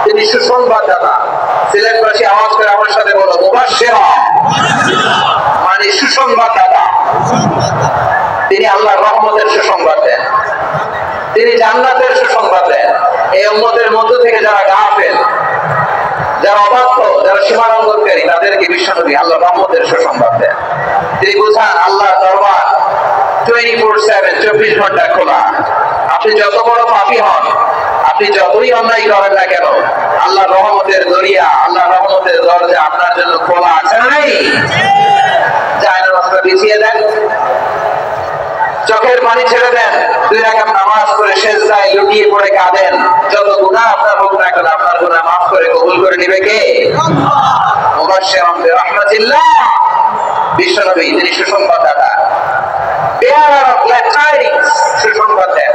তিনি সুসংবাদদাতা। সিলেটবাসী আওয়াজ করে আমার সাথে বলো, মুবাশশিরা, মানে সুসংবাদদাতা। তিনি আল্লাহর রহমতের সুসংবাদ দেন, তিনি জান্নাতের সুসংবাদ দেন। এই উম্মতের মধ্য থেকে যারা গাফেল, যারা অবাধ্য, যারা সীমালঙ্ঘনকারী, তাদেরকে বিশ্বনবী আল্লাহর রহমতের সুসংবাদ দেন। তিনি বুঝান আল্লাহর দরবার 24/7, 24 ঘন্টা খোলা। আপনি যত বড় পাপী হন, আপনি যতই অন্যায় করেন না কেন, আল্লাহর রহমতের দরিয়া, আল্লাহর রহমতের দরজা আপনার জন্য খোলা আছে না নাই? জায়নামাজটা বিছিয়ে দেন, চোখের পানি ছেড়ে দেন, 2 রাকাত নামাজ পড়ে সেজদায় লুটিয়ে পড়ে কাঁদেন। যত গুনাহ আপনার হোক না কেন, আপনার গুনাহ মাফ করে কবুল করে নিবে কে? মুবাশশিরান বিরহমাতিল্লাহ, বিশ্বনবী তিনি সুসংবাদদাতা। বেয়ারার অফ গ্ল্যাড টাইডিংস, সুসংবাদ দেন।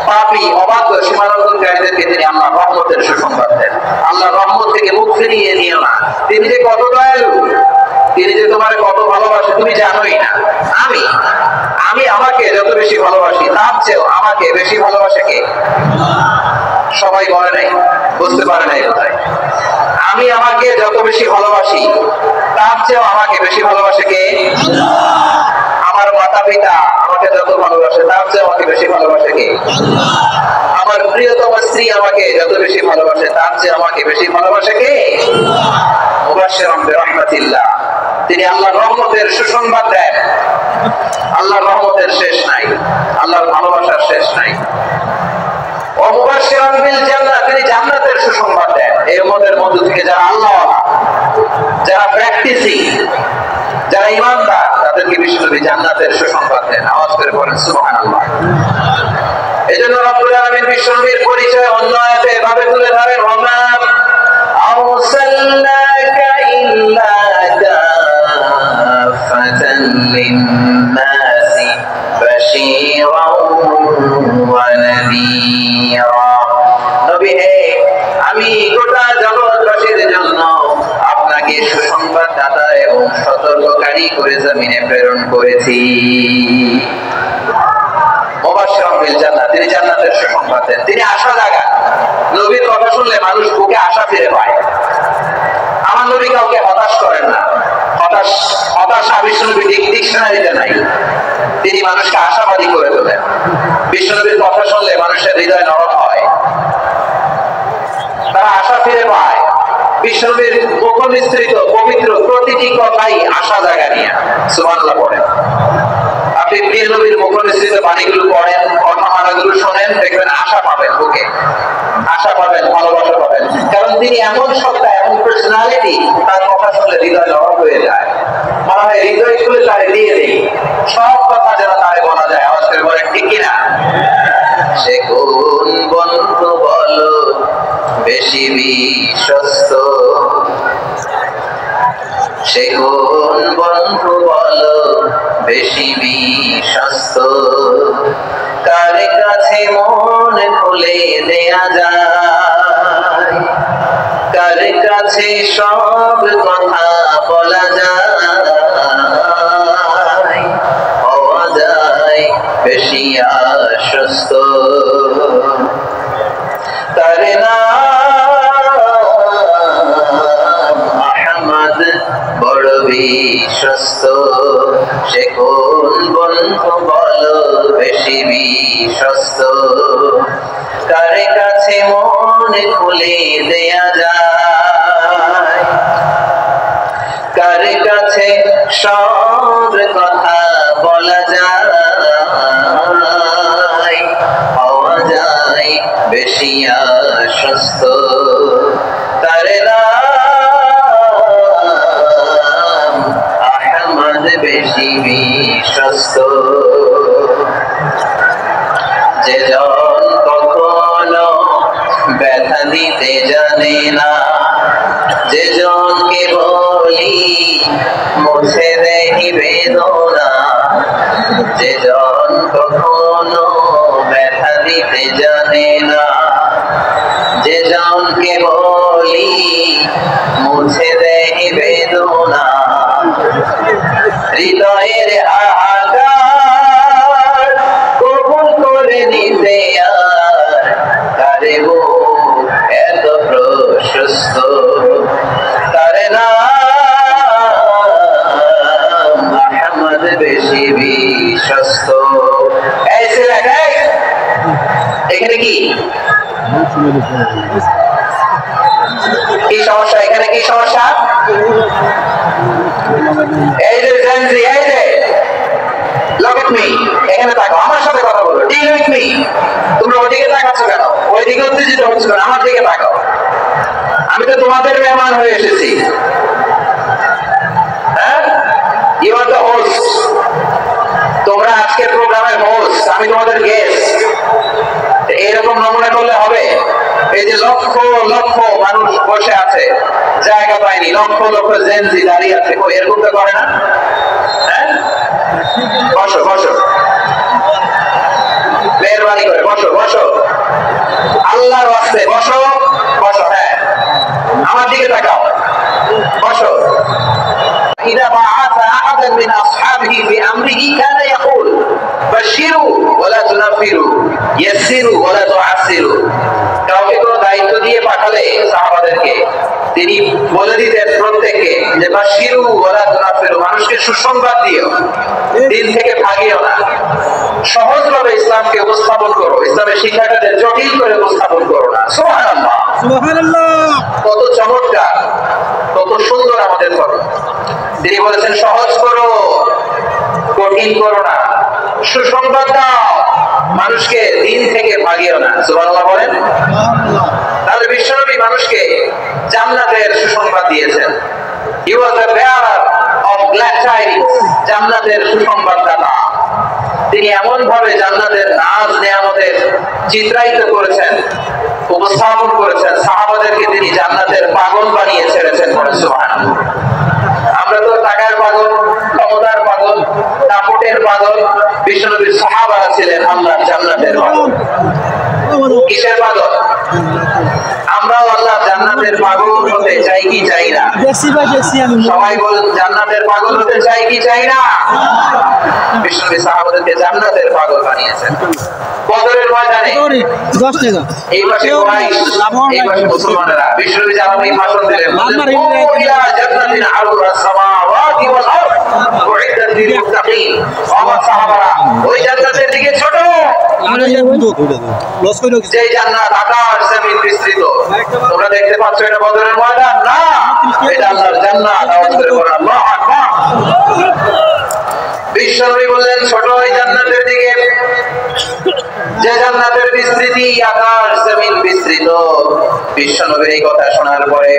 পাপী, অবাধ্য, সীমালঙ্ঘনকারীদেরকে তিনি আল্লাহর রহমতের সুসংবাদ দেন। আল্লাহর রহমত থেকে মুখ ফিরিয়ে নিও না। তিনি যে কত দয়ালু, তিনি যে তোমার কত ভালোবাসে তুমি জানোই না। আমি আমাকে যত বেশি ভালোবাসি, তার চেয়েও আমাকে বেশি ভালোবাসে কে? সবাই বলে নাই, বুঝতে পারে নাই বোধহয়। আমি আমাকে যত বেশি ভালোবাসি, তার চেয়েও আমাকে বেশি ভালোবাসে কে? আমার মাতা পিতা আমাকে যত ভালোবাসে, তার চেয়ে আমাকে বেশি ভালোবাসে কে? আমার প্রিয়তম স্ত্রী আমাকে যত বেশি ভালোবাসে, তার চেয়ে আমাকে বেশি ভালোবাসে কে? মুবাশশিরান বিরহমাতিল্লাহ, তিনি আল্লাহর রহমতের সুসংবাদ দেন। আল্লাহর রহমতের শেষ নাই, আল্লাহর ভালোবাসার শেষ নাই। ও মুবাশশিরান বিল জান্নাহ, তিনি জান্নাতের সুসংবাদ দেন। এই উম্মতের মধ্য থেকে যারা আল্লাহ, যারা প্র্যাকটিসিং, যারা ঈমানদার, তাদেরকে বিশ্বনবী জান্নাতের সুসংবাদ দেন। আওয়াজ করে বলেন সুবহানাল্লাহ। এজন্য রব্বুল আলামিন বিশ্বনবীর পরিচয় অন্য আয়াতে এভাবে তুলে ধরেন, ওমা আরসালনাকা ইল্লা কাফাতান লিন-নাসি বাশীরাও ওয়া নাযীরা। নবী হে, আমি গোটা জগৎবাসীর জন্য আপনাকে সুসংবাদদাতা এবং সতর্ককারী করে জমিনে প্রেরণ করেছি। মুবাশশিরান বিল জান্নাহ, তিনি জান্নাতের সুসংবাদ দেন, তিনি আশা জাগান। নবীর কথা শুনলে মানুষ বুকে আশা ফিরে পায়। আমার নবী কাউকে হতাশ করেন না। হতাশা বিশ্বনবী ডিকশনারিতে নাই। তিনি মানুষকে আশাবাদী করে তোলেন। বিশ্বনবীর কথা শুনলে মানুষের হৃদয় নরম হয়, তারা আশা ফিরে পায়। বিশ্বনবীর মুখ নিঃসৃত পবিত্র প্রতিটি কথাই আশা জাগানিয়া। সুবহানাল্লাহ পড়েন। আপনি প্রিয় নবীর মুখ নিঃসৃত বাণীগুলো পড়েন, কথামালাগুলো শোনেন, দেখবেন আশা পাবেন, বুকে আশা পাবেন, ভালোবাসা পাবেন। কারণ তিনি এমন সত্তা, এমন পার্সোনালিটি, তার কথা শুনলে হৃদয় নরম হয়ে যায়। মনে হয় হৃদয় খুলে তারে দিয়ে দেই, সব কথা যেন তারে বলা যায়। আওয়াজ করে বলেন ঠিক কিনা? সে কোন বন্ধু বলো বেশি বিশ্বস্ত, সে কোন বন্ধু বলো বেশি বিশ্বস্ত, কার কাছে মন খুলে দেয়া যায়, কার কাছে সব কথা বলা যায়, হওয়া যায় বেশি আশ্বস্ত। তার নাম আহমদ, বড় বিশ্বস্ত। সে কোন বন্ধু বলো বেশি বিশ্বস্ত, কার কাছে মন খুলে দেয়া যায়, কার কাছে সব কথা বলা যায়, হওয়া যায় বেশি আশ্বস্ত। তার নাম আহমদ, বেশি বিশ্বস্ত। যে জন কখনো ব্যথা দিতে জানে না, যে জনকে বলি মুছে দেহি বেদনা, যে জন কখনো ব্যথা দিতে জানে না, যে জনকে বলি মুছে দেয় বেদনা, হৃদয়ের হাহাকার কবুল করে নিতে আর তারে এত প্রশস্ত, তারে নাম আহমদ বেশি বিশ্বস্ত। এসে লাগাই এখানে কি কি সমস্যা? এখানে কি সমস্যা? এই যে জেনজি, এই যে look at me, এখানে তাকাও, আমার সাথে কথা বলো, deal with me। তোমরা ওইদিকে তাকাচ্ছ কেন? ওইদিকে উত্তেজিত হচ্ছ কেন? আমার দিকে তাকাও। আমি তো তোমাদের মেহমান হয়ে এসেছি। হ্যাঁ, you are the host, তোমরা আজকের প্রোগ্রামের হোস্ট, আমি তোমাদের গেস্ট। এরকম নমুনা করলে হবে? এই যে লক্ষ লক্ষ মানুষ বসে আছে, জায়গা পায়নি, লক্ষ লক্ষ জেনজি দাঁড়িয়ে আছে, এরকম তো করে না। হ্যাঁ, বসো বসো, মেহরবানি করে বসো বসো, আল্লাহর ওয়াস্তে বসো বসো। হ্যাঁ, আমার দিকে তাকাও, বসো। إذا بعث أحدا من أصحابه بأمره كان يقول بشروا ولا تنفروا يسروا ولا تعسروا। কাউকে কোনো দায়িত্ব দিয়ে পাঠালে সাহাবাদেরকে তিনি বলে দিতেন প্রত্যেককে যে বাশিরু ওয়ালা তুনাফিরু, মানুষকে সুসংবাদ দিও, দিন থেকে ভাগিও না। সহজভাবে ইসলামকে উপস্থাপন করো, ইসলামের শিক্ষাটাকে জটিল করে উপস্থাপন করো না। সুবহানাল্লাহ সুবহানাল্লাহ, কত চমৎকার, কত সুন্দর আমাদের ধর্ম। তিনি বলেছেন সহজ করো, কঠিন করো না, সুসংবাদ দাও, মানুষকে দিন থেকে ভাগিও না। সুবহানাল্লাহ বলেন। তাহলে বিশ্বনবী মানুষকে জান্নাতের সুসংবাদ দিয়েছেন। He was the bearer of glad tidings, জান্নাতের সুসংবাদদাতা। তিনি এমন ভাবে জান্নাতের নাজ নেয়ামতের চিত্রায়িত করেছেন, উপস্থাপন করেছেন, সাহাবাদেরকে তিনি জান্নাতের পাগল বানিয়ে ছেড়েছেন। সুবহানাল্লাহ। আমরা তো টাকার পাগল, ক্ষমতার পাগল, দাপটের পাগল, বিশ্বনবীর সাহাবারা ছিলেন আল্লাহর জান্নাতের পাগল। কিসের পাগল? আমরাও আল্লাহ জান্নাতের পাগল হতে চাই কি চাই না? সবাই বলেন জান্নাতের পাগল হতে চাই কি চাই না? বিশ্বনবী সাহাবাদেরকে জান্নাতের পাগল বানিয়েছেন। বদরের ময়দানে এই পাশে কুরাইশ, এই পাশে মুসলমানেরা, বিশ্বনবী যখন এই ভাষণ দিলেন, ইলা জান্নাতিন আরদুহা সামাওয়াতি ওয়াল আরদ উইদ্দাত লিল মুত্তাকিন। আমার সাহাবারা ওই জান্নাতের দিকে ছোট, যে জান্নাত আকাশ জমিন বিস্তৃত। তোমরা দেখতে পাচ্ছ এটা বদরের ময়দান না, এটা আল্লাহর জান্নাত। আওয়াজ করে বলেন আল্লাহু আকবার। বিশ্বনবী বললেন ছোট ওই জান্নাতের দিকে, যে জান্নাতের বিস্তৃতি আকাশ জমিন বিস্তৃত। বিশ্বনবীর এই কথা শোনার পরে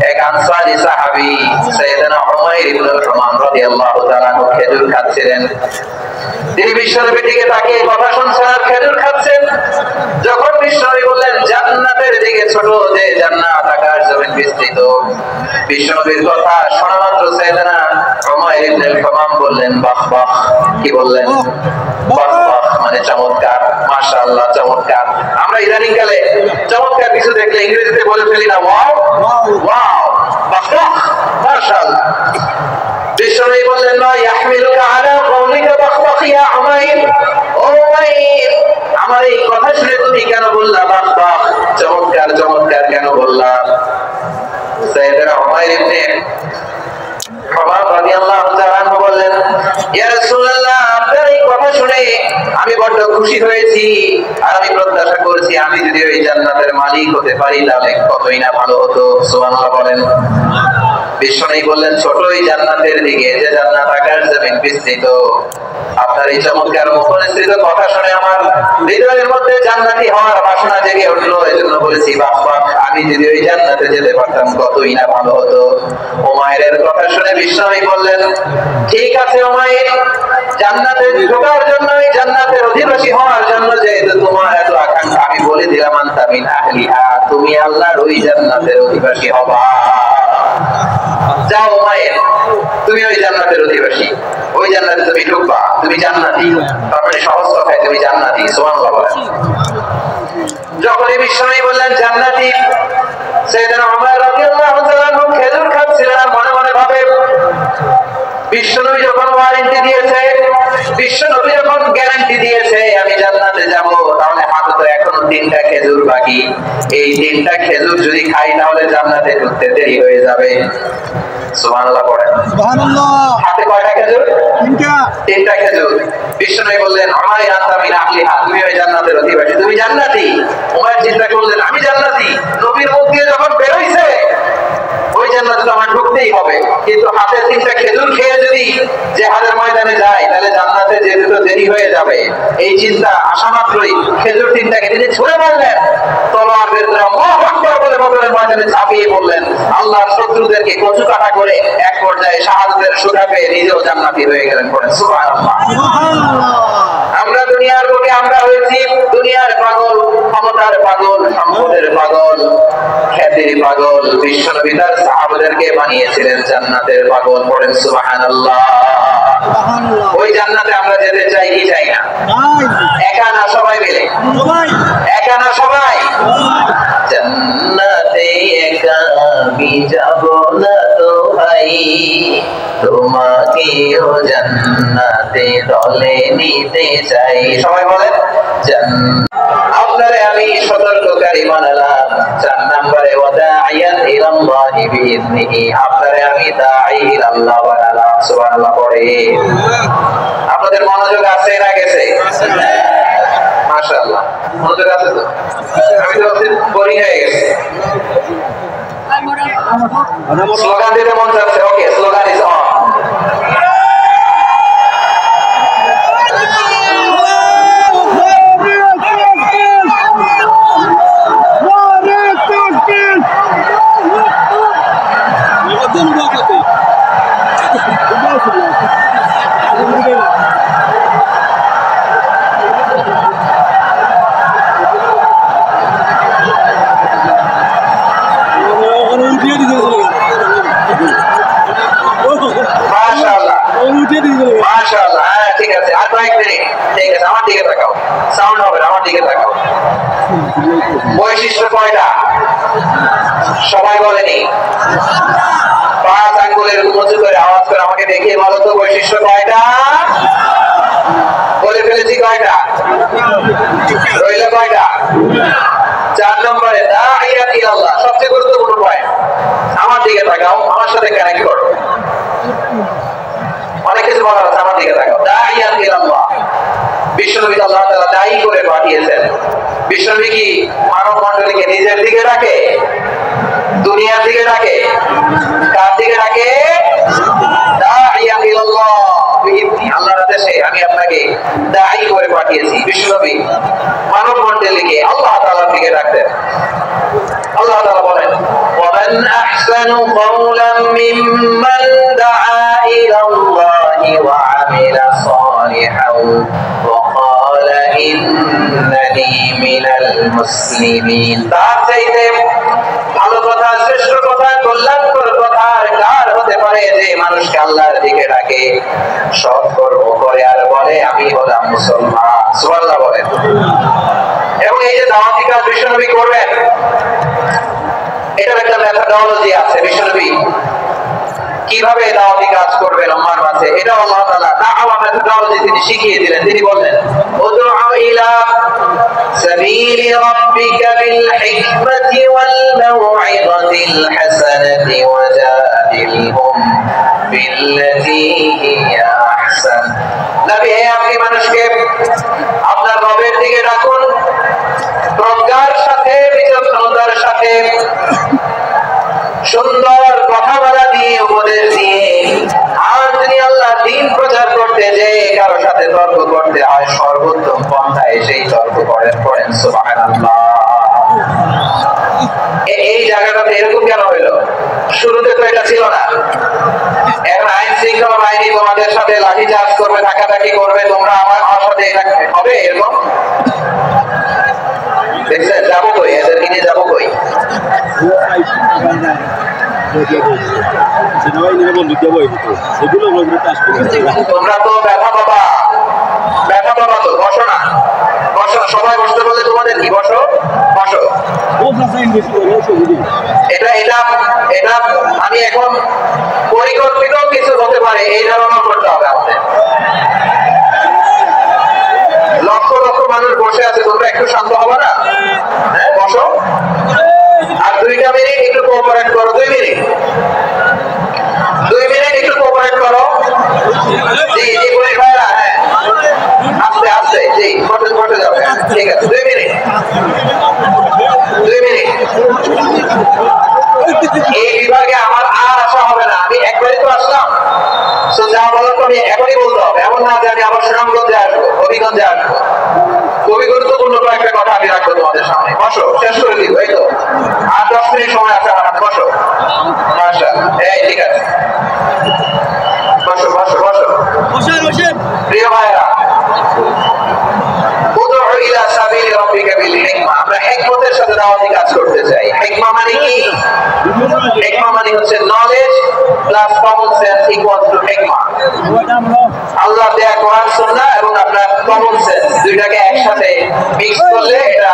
এক আনসারী সাহাবী সাইয়েদনা উমাইর ইবনে হুমাম রাদিয়াল্লাহু তাআলা খেজুর খাচ্ছিলেন। তিনি বিশ্বনবীর দিকে তাকিয়ে কথা শুনছেন আর খেজুর খাচ্ছেন। যখন বিশ্বনবী বললেন জান্নাতের দিকে ছোট, যে জান্নাত আকাশ জমিন বিস্তৃত, বিশ্বনবীর কথা শোনা মাত্র সাইয়েদনা উমাইর ইবনে হুমাম বললেন বাহ বাহ। কি বললেন? বাহ বাহ, মানে চমৎকার, মাশাআল্লাহ, চমৎকার। আমরা ইদানিং কালে চমৎকার কিছু দেখলে ইংরেজিতে বলে ফেলি না ওয়াও ওয়াও, বাহ বাহ, মাশাআল্লাহ। বিশ্বনবী বললেন না ইয়াহমিলুকা আলা কওলিকা বাহ বাহ ইয়া উমাইর, ও উমাইর, আমার এই কথা শুনে তুমি কেন বললা বাহ বাহ, চমৎকার চমৎকার কেন বললা? সাইয়েদনা উমাইর ইবনে হুমাম রাদিয়াল্লাহু তাআলা আনহু বললেন ইয়া রাসূলুল্লাহ, আপনার এই কথা শুনে আমি বড় খুশি হয়েছি, আর আমি প্রত্যাশা করেছি আমি যদি ওই জান্নাতের মালিক হতে পারি তাহলে কতই না ভালো হতো। সুবহানাল্লাহ বলেন। বিশ্বনবী বললেন ছোট ওই জান্নাতের দিকে, যে জান্নাত আকাশ জমিন বিস্তৃত। আপনার এই চমৎকার মুখনিসৃত কথা শুনে আমার হৃদয়ের মধ্যে জান্নাতি হওয়ার বাসনা জেগে উঠলো, এজন্য বলেছি বাহ বাহ, আমি যদি ওই জান্নাতে যেতে পারতাম কতই না ভালো হতো। উমাইরের কথা শুনে বিশ্বনবী বললেন ঠিক আছে উমাইর, জান্নাতে ঢোকার জন্য, জান্নাতের অধিবাসী হওয়ার জন্য যেহেতু তোমার এত আকাঙ্ক্ষা, আমি বলে দিলাম আনতা মিন আহলিহা, তুমি আল্লাহর ওই জান্নাতের অধিবাসী হবা। যাও মায়ের, তুমি ওই জান্নাতের অধিবাসী, ওই জান্নাতে তুমি ঢুকবা, তুমি জান্নাতি। তারপরে সহজ কথায় তুমি জান্নাতি। সুবহানাল্লাহ বলেন। যখন এই বিশ্বনবী বললেন জান্নাতি, সাইয়েদনা ওমর রাদিয়াল্লাহু তাআলা খেজুর খাচ্ছিলেন আর মনে মনে ভাবে, বিশ্বনবী যখন ওয়ারেন্টি দিয়েছে, বিশ্বনবী যখন গ্যারান্টি দিয়েছে আমি জান্নাতে যাব, তাহলে হাতে তো এখনো 3টা খেজুর বাকি। এই 3টা খেজুর যদি খাই তাহলে জান্নাতে ঢুকতে দেরি হয়ে যাবে। সুবহানাল্লাহ পড়েন। সুবহানাল্লাহ। হাতে কয়টা খেজুর? 3টা খেজুর। বিশ্বনবী বললেন আমায় আনতা মিন আহলিহা, তুমি ওই জান্নাতের অধিবাসী, তুমি জান্নাতি। ওমর চিন্তা করলেন আমি জান্নাতি, নবীর মুখ দিয়ে যখন বের হইছে ওই জান্নাতে তো আমার ঢুকতেই হবে, কিন্তু হাতে 3টা খেজুর খেয়ে যদি জিহাদের ময়দানে যায় তাহলে জান্নাতে যেতে তো দেরি হয়ে যাবে। এই চিন্তা আসা মাত্রই খেজুর 3টাকে তিনি ছুঁড়ে মারলেন, তলোয়ার বের করে আল্লাহু আকবার বলে বদরের ময়দানে ঝাঁপিয়ে পড়লেন। আল্লাহর শত্রুদেরকে কচু কাটা করে এক পর্যায়ে শাহাদাতের সুরা পেয়ে নিজেও জান্নাতি হয়ে গেলেন। পড়েন সুবহানাল্লাহ। আমরা দুনিয়ার বুকে আমরা হয়েছি দুনিয়ার পাগল, ক্ষমতার পাগল, সম্পদের পাগল, খ্যাতির পাগল। বিশ্বনবী তার সাহাবাদেরকে বানিয়েছিলেন জান্নাতের পাগল। পড়েন সুবহানাল্লাহ। ওই জান্নাতে আমরা যেতে চাই কি চাই না? একা না সবাই মিলে? একা না সবাই? জান্নাতে একা আমি যাব না তো ভাই, তোমাকেও জান্নাতে দলে নিতে চাই। সবাই বলেন আপনারে আমি সতর্ককারী বানালাম। 4 নম্বরে ওয়াদাইয়ান ইলাল্লাহি বিইذনিহি, আপনারে আমি দাঈ ইলাল্লাহ বানালাম। সুবহানাল্লাহ পড়ে। আপনাদের মনোযোগ আছে না গেছে? মাশাআল্লাহ মনোযোগ আছে তো? আমি তো বোরিং হয়ে গেছি। স্লোগান দিতে মন চাচ্ছে। ওকে, স্লোগান ইজ অন। মাশাআল্লাহ। হ্যাঁ ঠিক আছে, আর কয়েক মিনিট। ঠিক আছে, আমার দিকে তাকাও, সাউন্ড হবে না, আমার দিকে তাকাও। বৈশিষ্ট্য কয়টা সবাই বলেনি? 5 আঙ্গুলের উঁচু করে আওয়াজ করে আমাকে দেখিয়ে বলো তো বৈশিষ্ট্য কয়টা? বলে ফেলেছি কয়টা? রইল কয়টা? 4 নম্বরে দাঈয়ান ইলাল্লাহ, সবচেয়ে গুরুত্বপূর্ণ পয়েন্ট। আমার দিকে তাকাও, আমার সাথে কানেক্ট করো। অনেক কিছু বলা হচ্ছে, আমার দিকে তাকাও। দাঈয়ান ইলাল্লাহ, বিশ্বনবী আল্লাহ তাআলা দায়ী করে পাঠিয়েছেন। বিশ্বনবী কি মানব মণ্ডলীকে নিজের দিকে ডাকে? দুনিয়ার দিকে ডাকে? কার দিকে ডাকে? দাঈয়ান ইলাল্লাহ বিইذনি, আল্লাহর আদেশে আমি আপনাকে দায়ী করে পাঠিয়েছি। বিশ্বনবী মানব মণ্ডলীকে আল্লাহ তাআলার দিকে ডাকতেন। আল্লাহ তাআলা বলেন ওয়ামান আহসানু কাওলাম মিম্মান দাআ ইলাল্লাহি ওয়া আমিলা সালিহান ওয়া ক্বালা ইন্নানি মিনাল মুসলিমিন। তার চাইতে ভালো কথা, শ্রেষ্ঠ কথা, কল্যাণকর কথা আর কার হতে পারে যে মানুষকে আল্লাহর দিকে ডাকে, সৎ কর্ম করে আর বলে আমি হলাম মুসলমান। সুবহানাল্লাহ বলেন। এবং এই যে দাওয়াতি কাজ বিশ্বনবী করবেন, এটার একটা মেথডোলজি আছে। বিশ্বনবী কিভাবে দাওয়াতি কাজ করবেন উম্মার মাঝে, এটা আল্লাহ তাআলা দাওয়া মেথডোলজি তিনি শিখিয়ে দিলেন। তিনি বললেন উদউ ইলা সাবিলি রাব্বিকা বিল হিকমাতি ওয়াল মাউইযাতিল হাসানাতি ওয়াজাদিলহুম বিল্লাতী হিয়া আহসান। নবী হে, আপনি মানুষকে আপনার রবের দিকে ডাকুন প্রজ্ঞার সাথে, বিচক্ষণতার সাথে, সুন্দর কথা বলা দিয়ে, উপদেশ দিয়ে। আর যদি আল্লাহ দ্বীন প্রচার করতে যে কারো সাথে তর্ক করতে হয়, সর্বোত্তম পন্থায় সেই তর্ক করেন। পড়েন সুবহানাল্লাহ। এই জায়গাটাতে এরকম কেন হইলো? শুরুতে তো এটা ছিল না। এখন আইন শৃঙ্খলা বাহিনী তোমাদের সাথে লাঠিচার্জ করবে, ধাক্কাধাক্কি করবে, তোমরা আমার সাথে এটা হবে এরকম? দেখছেন? যাবো কই? এদেরকে নিয়ে যাবো কই? তোমরা তো ব্যথা পাবা, ব্যথা পাবা তো, বসো না, বসো, সবাই বসতে বলে তোমাদের কি, বসো বসো। এটা এটা এটা আমি এখন পরিকল্পিত কিছু হতে পারে এই ধারণা করতে হবে আমাদের। লক্ষ লক্ষ মানুষ বসে আছে, তোমরা একটু শান্ত হবে না? হ্যাঁ বসো, আর 2টা মিনিট একটু কোঅপারেট করো, 2 মিনিট, 2 মিনিট একটু কোঅপারেট করো। জি জি পুলিশ ভাইরা, হ্যাঁ আস্তে আস্তে, জি বসে যাবে, ঠিক আছে, 2 মিনিট, 2 মিনিট। এই বিভাগে আমার আর আসা হবে না, আমি একবারই তো আসলাম, তো যা বলার তো আমি এখনই বলতে হবে, এমন না যে আমি আবার সুনামগঞ্জে আসবো, হবিগঞ্জে আসবো। খুবই গুরুত্বপূর্ণ কয়েকটা কথা আমি রাখবো তোমাদের সামনে। বসো, শেষ করে দিব, এই তো আর 10 মিনিট সময় আছে আমার হাতে, বসো। মাশা, এই ঠিক আছে, বসো বসো বসো। প্রিয় ভাইরা, আমরা হিকমতের সাথে দাওয়াতি কাজ করতে চাই। হিকমা মানে কি? হিকমা মানে হচ্ছে knowledge plus common sense equals to হিকমা। আল্লাহ দেয়া কোরআন সুন্নাহ এবং আপনার কমন সেন্স দুইটাকে একসাথে মিক্স করলে এটা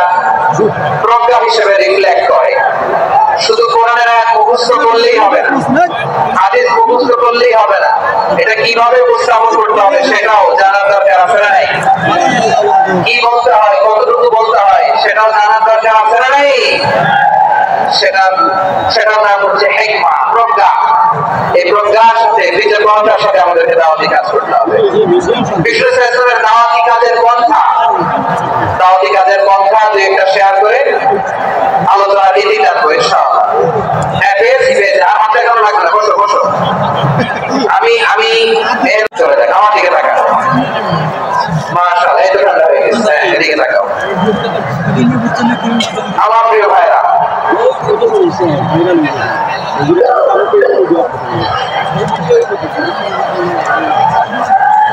প্রজ্ঞা হিসেবে রিফ্লেক্ট করে। শুধু কোরআনের আয়াত মুখস্থ করলেই হবে না, হাদিস মুখস্থ করলেই হবে না, এটা কিভাবে উপস্থাপন করতে হবে সেটাও জানার দরকার আছে না নাই? কি বলতে হয়, কতটুকু বলতে হয় সেটাও জানার দরকার আছে না নাই? সেটার নাম হচ্ছে হিকমা, প্রজ্ঞা। এই প্রজ্ঞার সাথে বিচক্ষণতার সাথে আমাদেরকে দাওয়াতি কাজ করতে হবে। বিশ্বশ্রেষ্ঠের দাওয়াতি কাজের পন্থা, দাওয়াতি কাজের পন্থা দুই একটা শেয়ার করে আলোচনা রীতি টানবো ইনশাআল্লাহ। হ্যাঁ পেয়েছি পেয়েছি, আর মাথায় কেন লাগবে না, বসো বসো। আমি চলে যাক, আমার দিকে তাকাও। মাশাআল্লাহ, এই তো ঠান্ডা হয়ে গেছে, এদিকে তাকাও। আমার প্রিয় ভাইরা,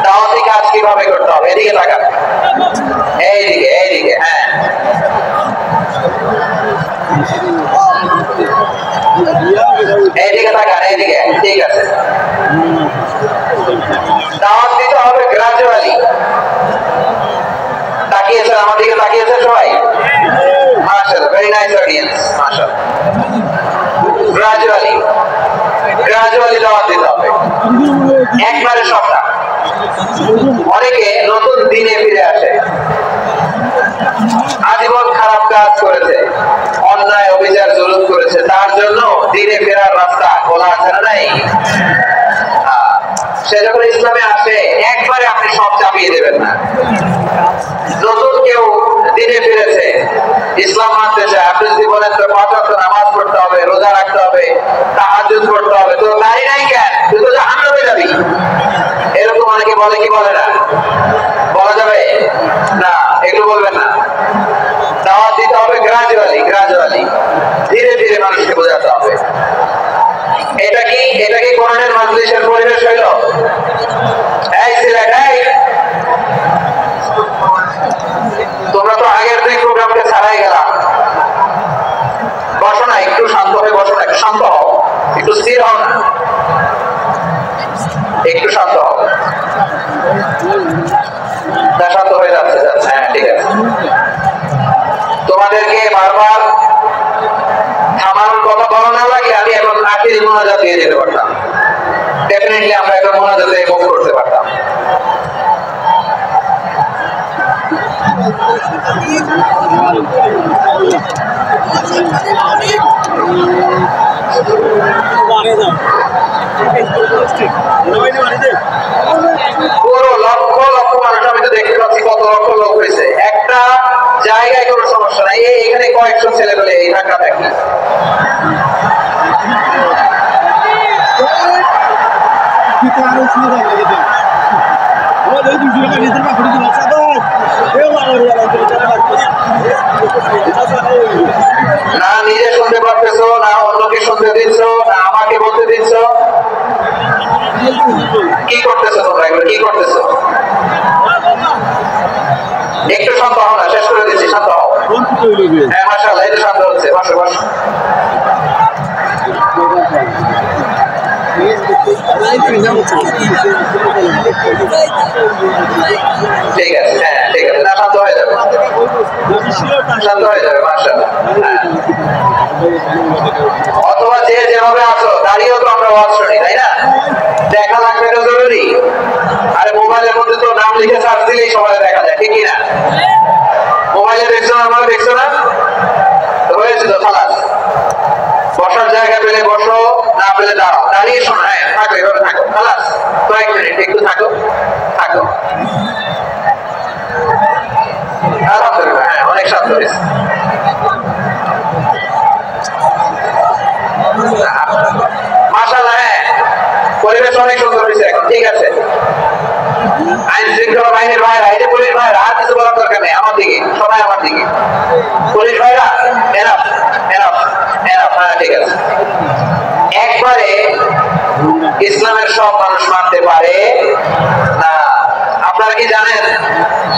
দাওয়াতি কাজ কিভাবে করতে হবে, এদিকে তাকান, এইদিকে এইদিকে, হ্যাঁ এইদিকে তাকান, এইদিকে, ঠিক আছে। দাওয়াত দিতে হবে গ্রাজুয়ালি। তাকিয়েছেন আমার দিকে, তাকিয়েছেন সবাই? মাশাআল্লাহ, ভেরি নাইস অডিয়েন্স, মাশাআল্লাহ। গ্রাজুয়ালি গ্রাজুয়ালি দাওয়াত দিতে হবে, একবারে সবটা। অনেকে নতুন দিনে ফিরে আসে, আজীবন খারাপ কাজ করেছে, অন্যায় অবিচার জুলুম করেছে, তার জন্য দিনে ফেরার রাস্তা খোলা আছে না নাই? সে যখন ইসলামে আসে একবারে আপনি সব চাপিয়ে দেবেন না। নতুন কেউ দিনে ফিরেছে, ইসলাম মানতে চায়, আপনি যদি বলেন তো 5 ওয়াক্ত নামাজ পড়তে হবে, রোজা রাখতে হবে, তাহাজ্জুদ পড়তে হবে, তো তাই নাই কেন, তুই তো জাহান্নামে যাবি, এরকম অনেকে বলে কি বলে না? বলা যাবে না, এগুলো বলবেন না। দাওয়াত দিতে হবে গ্রাজুয়ালি, গ্রাজুয়ালি, ধীরে ধীরে মানুষকে বোঝাতে হবে। এটা কি কোরআনের মাজলিসের পরিবেশ হইল? এই সিলেট, এই তোমরা তো আগের 2 প্রোগ্রামকে ছাড়াই গেলাম, বসো না, একটু শান্ত হয়ে বসো না, একটু শান্ত হও, একটু স্থির হও না, একটু শান্ত হও। শান্ত হয়ে যাচ্ছে, হ্যাঁ ঠিক আছে। তোমাদেরকে বারবার থামানোর কথা বলা না লাগে, আমি এখন আখিরি মোনাজাত দিয়ে যেতে পারতাম, ডেফিনেটলি আমরা এখন মোনাজাতে মুভ করতে পারতাম। পুরো লক্ষ লক্ষ মানুষ, আমি তো দেখতে পাচ্ছি কত লক্ষ লোক হয়েছে, একটা জায়গায় কোনো সমস্যা নাই। এখানে কয়েকশো ছেলে পেলে এই ধাক্কা থাকি, না নিজে শুনতে পারতেছো, না অন্যকে শুনতে দিচ্ছ, না আমাকে বলতে দিচ্ছ, কি করতেছো তোমরা, এগুলো কি করতেছো? একটু শান্ত হও না, শেষ করে দিচ্ছি, শান্ত হও। হ্যাঁ মাশাআল্লাহ, এই তো শান্ত হচ্ছে, বসো বসো। ঠিক আছে, হ্যাঁ ঠিক আছে, না শান্ত হয়ে যাবে, শান্ত হয়ে যাবে মাশাআল্লাহ। অথবা যে যেভাবে আসো দাঁড়িয়েও তো আমরা ওয়াজ শুনি, তাই না? দেখা লাগবে তো জরুরি। আরে মোবাইলের মধ্যে তো নাম লিখে সার্চ দিলেই সবাই দেখা যায়, ঠিক না? মোবাইলে দেখছো না, আমরা দেখছো না, তো হয়েছে তো খালাস। বসার জায়গা পেলে বসো, না পেলে দাঁড়াও, দাঁড়িয়ে শোনো, হ্যাঁ থাকো, এভাবে থাকো, খালাস। কয়েক মিনিট একটু থাকো, থাকো। আলহামদুলিল্লাহ, হ্যাঁ অনেক শান্ত হয়েছে। মাশাআল্লাহ, হ্যাঁ পরিবেশ অনেক সুন্দর হয়েছে এখন, ঠিক আছে। আইন শৃঙ্খলা বাহিনীর ভাইরা, এই যে পুলিশ ভাইরা, আর কিছু বলার দরকার নেই, আমার দিকে সবাই, আমার দিকে। পুলিশ ভাইরা এনাফ, এনাফ, এনাফ, হ্যাঁ ঠিক আছে। একবারে ইসলামের সব মানুষ মানতে পারে না। আপনারা কি জানেন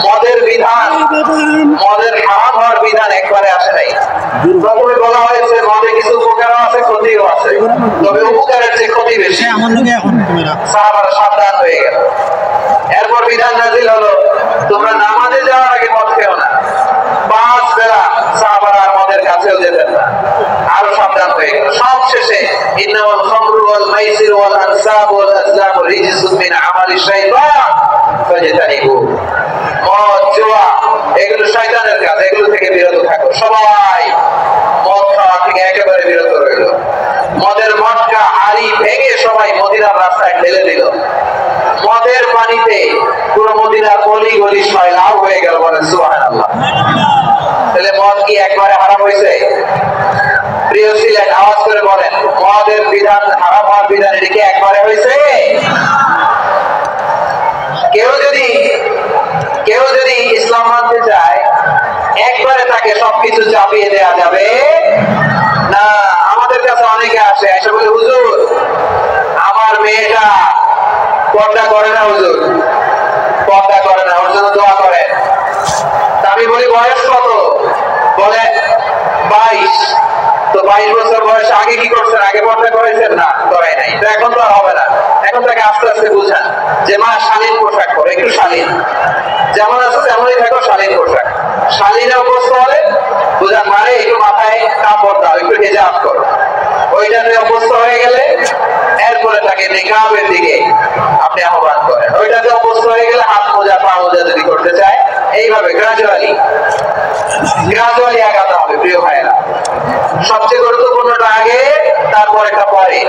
মদের বিধান, মদের হারাম হওয়ার বিধান একবারে আসে নাই। প্রথমে বলা হয়েছে মদে কিছু উপকারও আছে, ক্ষতিও আছে, তবে উপকারের চেয়ে ক্ষতি বেশি। সাহাবারা সাবধান হয়ে গেল। এরপর বিধান নাযিল হলো, তোমরা নামাজে যাওয়ার আগে মদ খেও না। 5 বেলা সাহাবারা মদের কাছেও যেতেন না, আরো সাবধান হয়ে গেল। সব শেষে ইন্নামাল খামরু ওয়াল মাইসির ওয়াল আনসাব ওয়াল আজলামু রিজসুম মিন আমালিশ শাইতান ফাজতানিবু। মদ, জুয়া এগুলো শয়তানের কাজ, এগুলো থেকে বিরত থাকো। সবাই মদ খাওয়া থেকে একেবারে বিরত রইল। মদের মটকা হাড়ি ভেঙে সবাই মদিনার রাস্তায় ঢেলে দিল। মদের পানিতে পুরো মদিনার গলি গলি সবাই লাভ হয়ে গেল, বলেন সুবহানাল্লাহ। তাহলে মদ কি একবারে হারাম হয়েছে? প্রিয় ছিলেন, আওয়াজ করে বলেন, মদের বিধান, হারাম হওয়ার বিধান এটা কি একবারে হয়েছে? কেউ যদি ইসলাম মানতে চায়, একবারে তাকে সবকিছু চাপিয়ে দেওয়া যাবে না। আমাদের কাছে অনেকে আসে, এসে বলে, হুজুর আমার মেয়েটা পর্দা করে না, হুজুর পর্দা করে না, ওর জন্য দোয়া করেন। আমি বলি বয়স কত? বলে 22। তো 22 বছর বয়স আগে কি করছেন? আগে পর্দা করেছেন? না, করে নাই। তো এখন তো আর হবে না। এখন তাকে আস্তে আস্তে বুঝান যে মা শালীন পোশাক পরো, একটু শালীন, যেমন আছে তেমনই থাকো, শালীন পোশাক। শালীনে অভ্যস্ত হলে বুঝান, মানে একটু মাথায় কাপড় দাও, একটু হিজাব করো। ওইটাতে অভ্যস্ত হয়ে গেলে এরপরে তাকে নিকাবের দিকে আপনি আহ্বান করেন। ওইটাতে অভ্যস্ত হয়ে গেলে হাত মোজা, পা মোজা যদি করতে চায়, এইভাবে গ্রাজুয়ালি আগাতে হবে। প্রিয় ভাইয়েরা, সবচেয়ে গুরুত্বপূর্ণটা আগে, তারপর এটা পরে।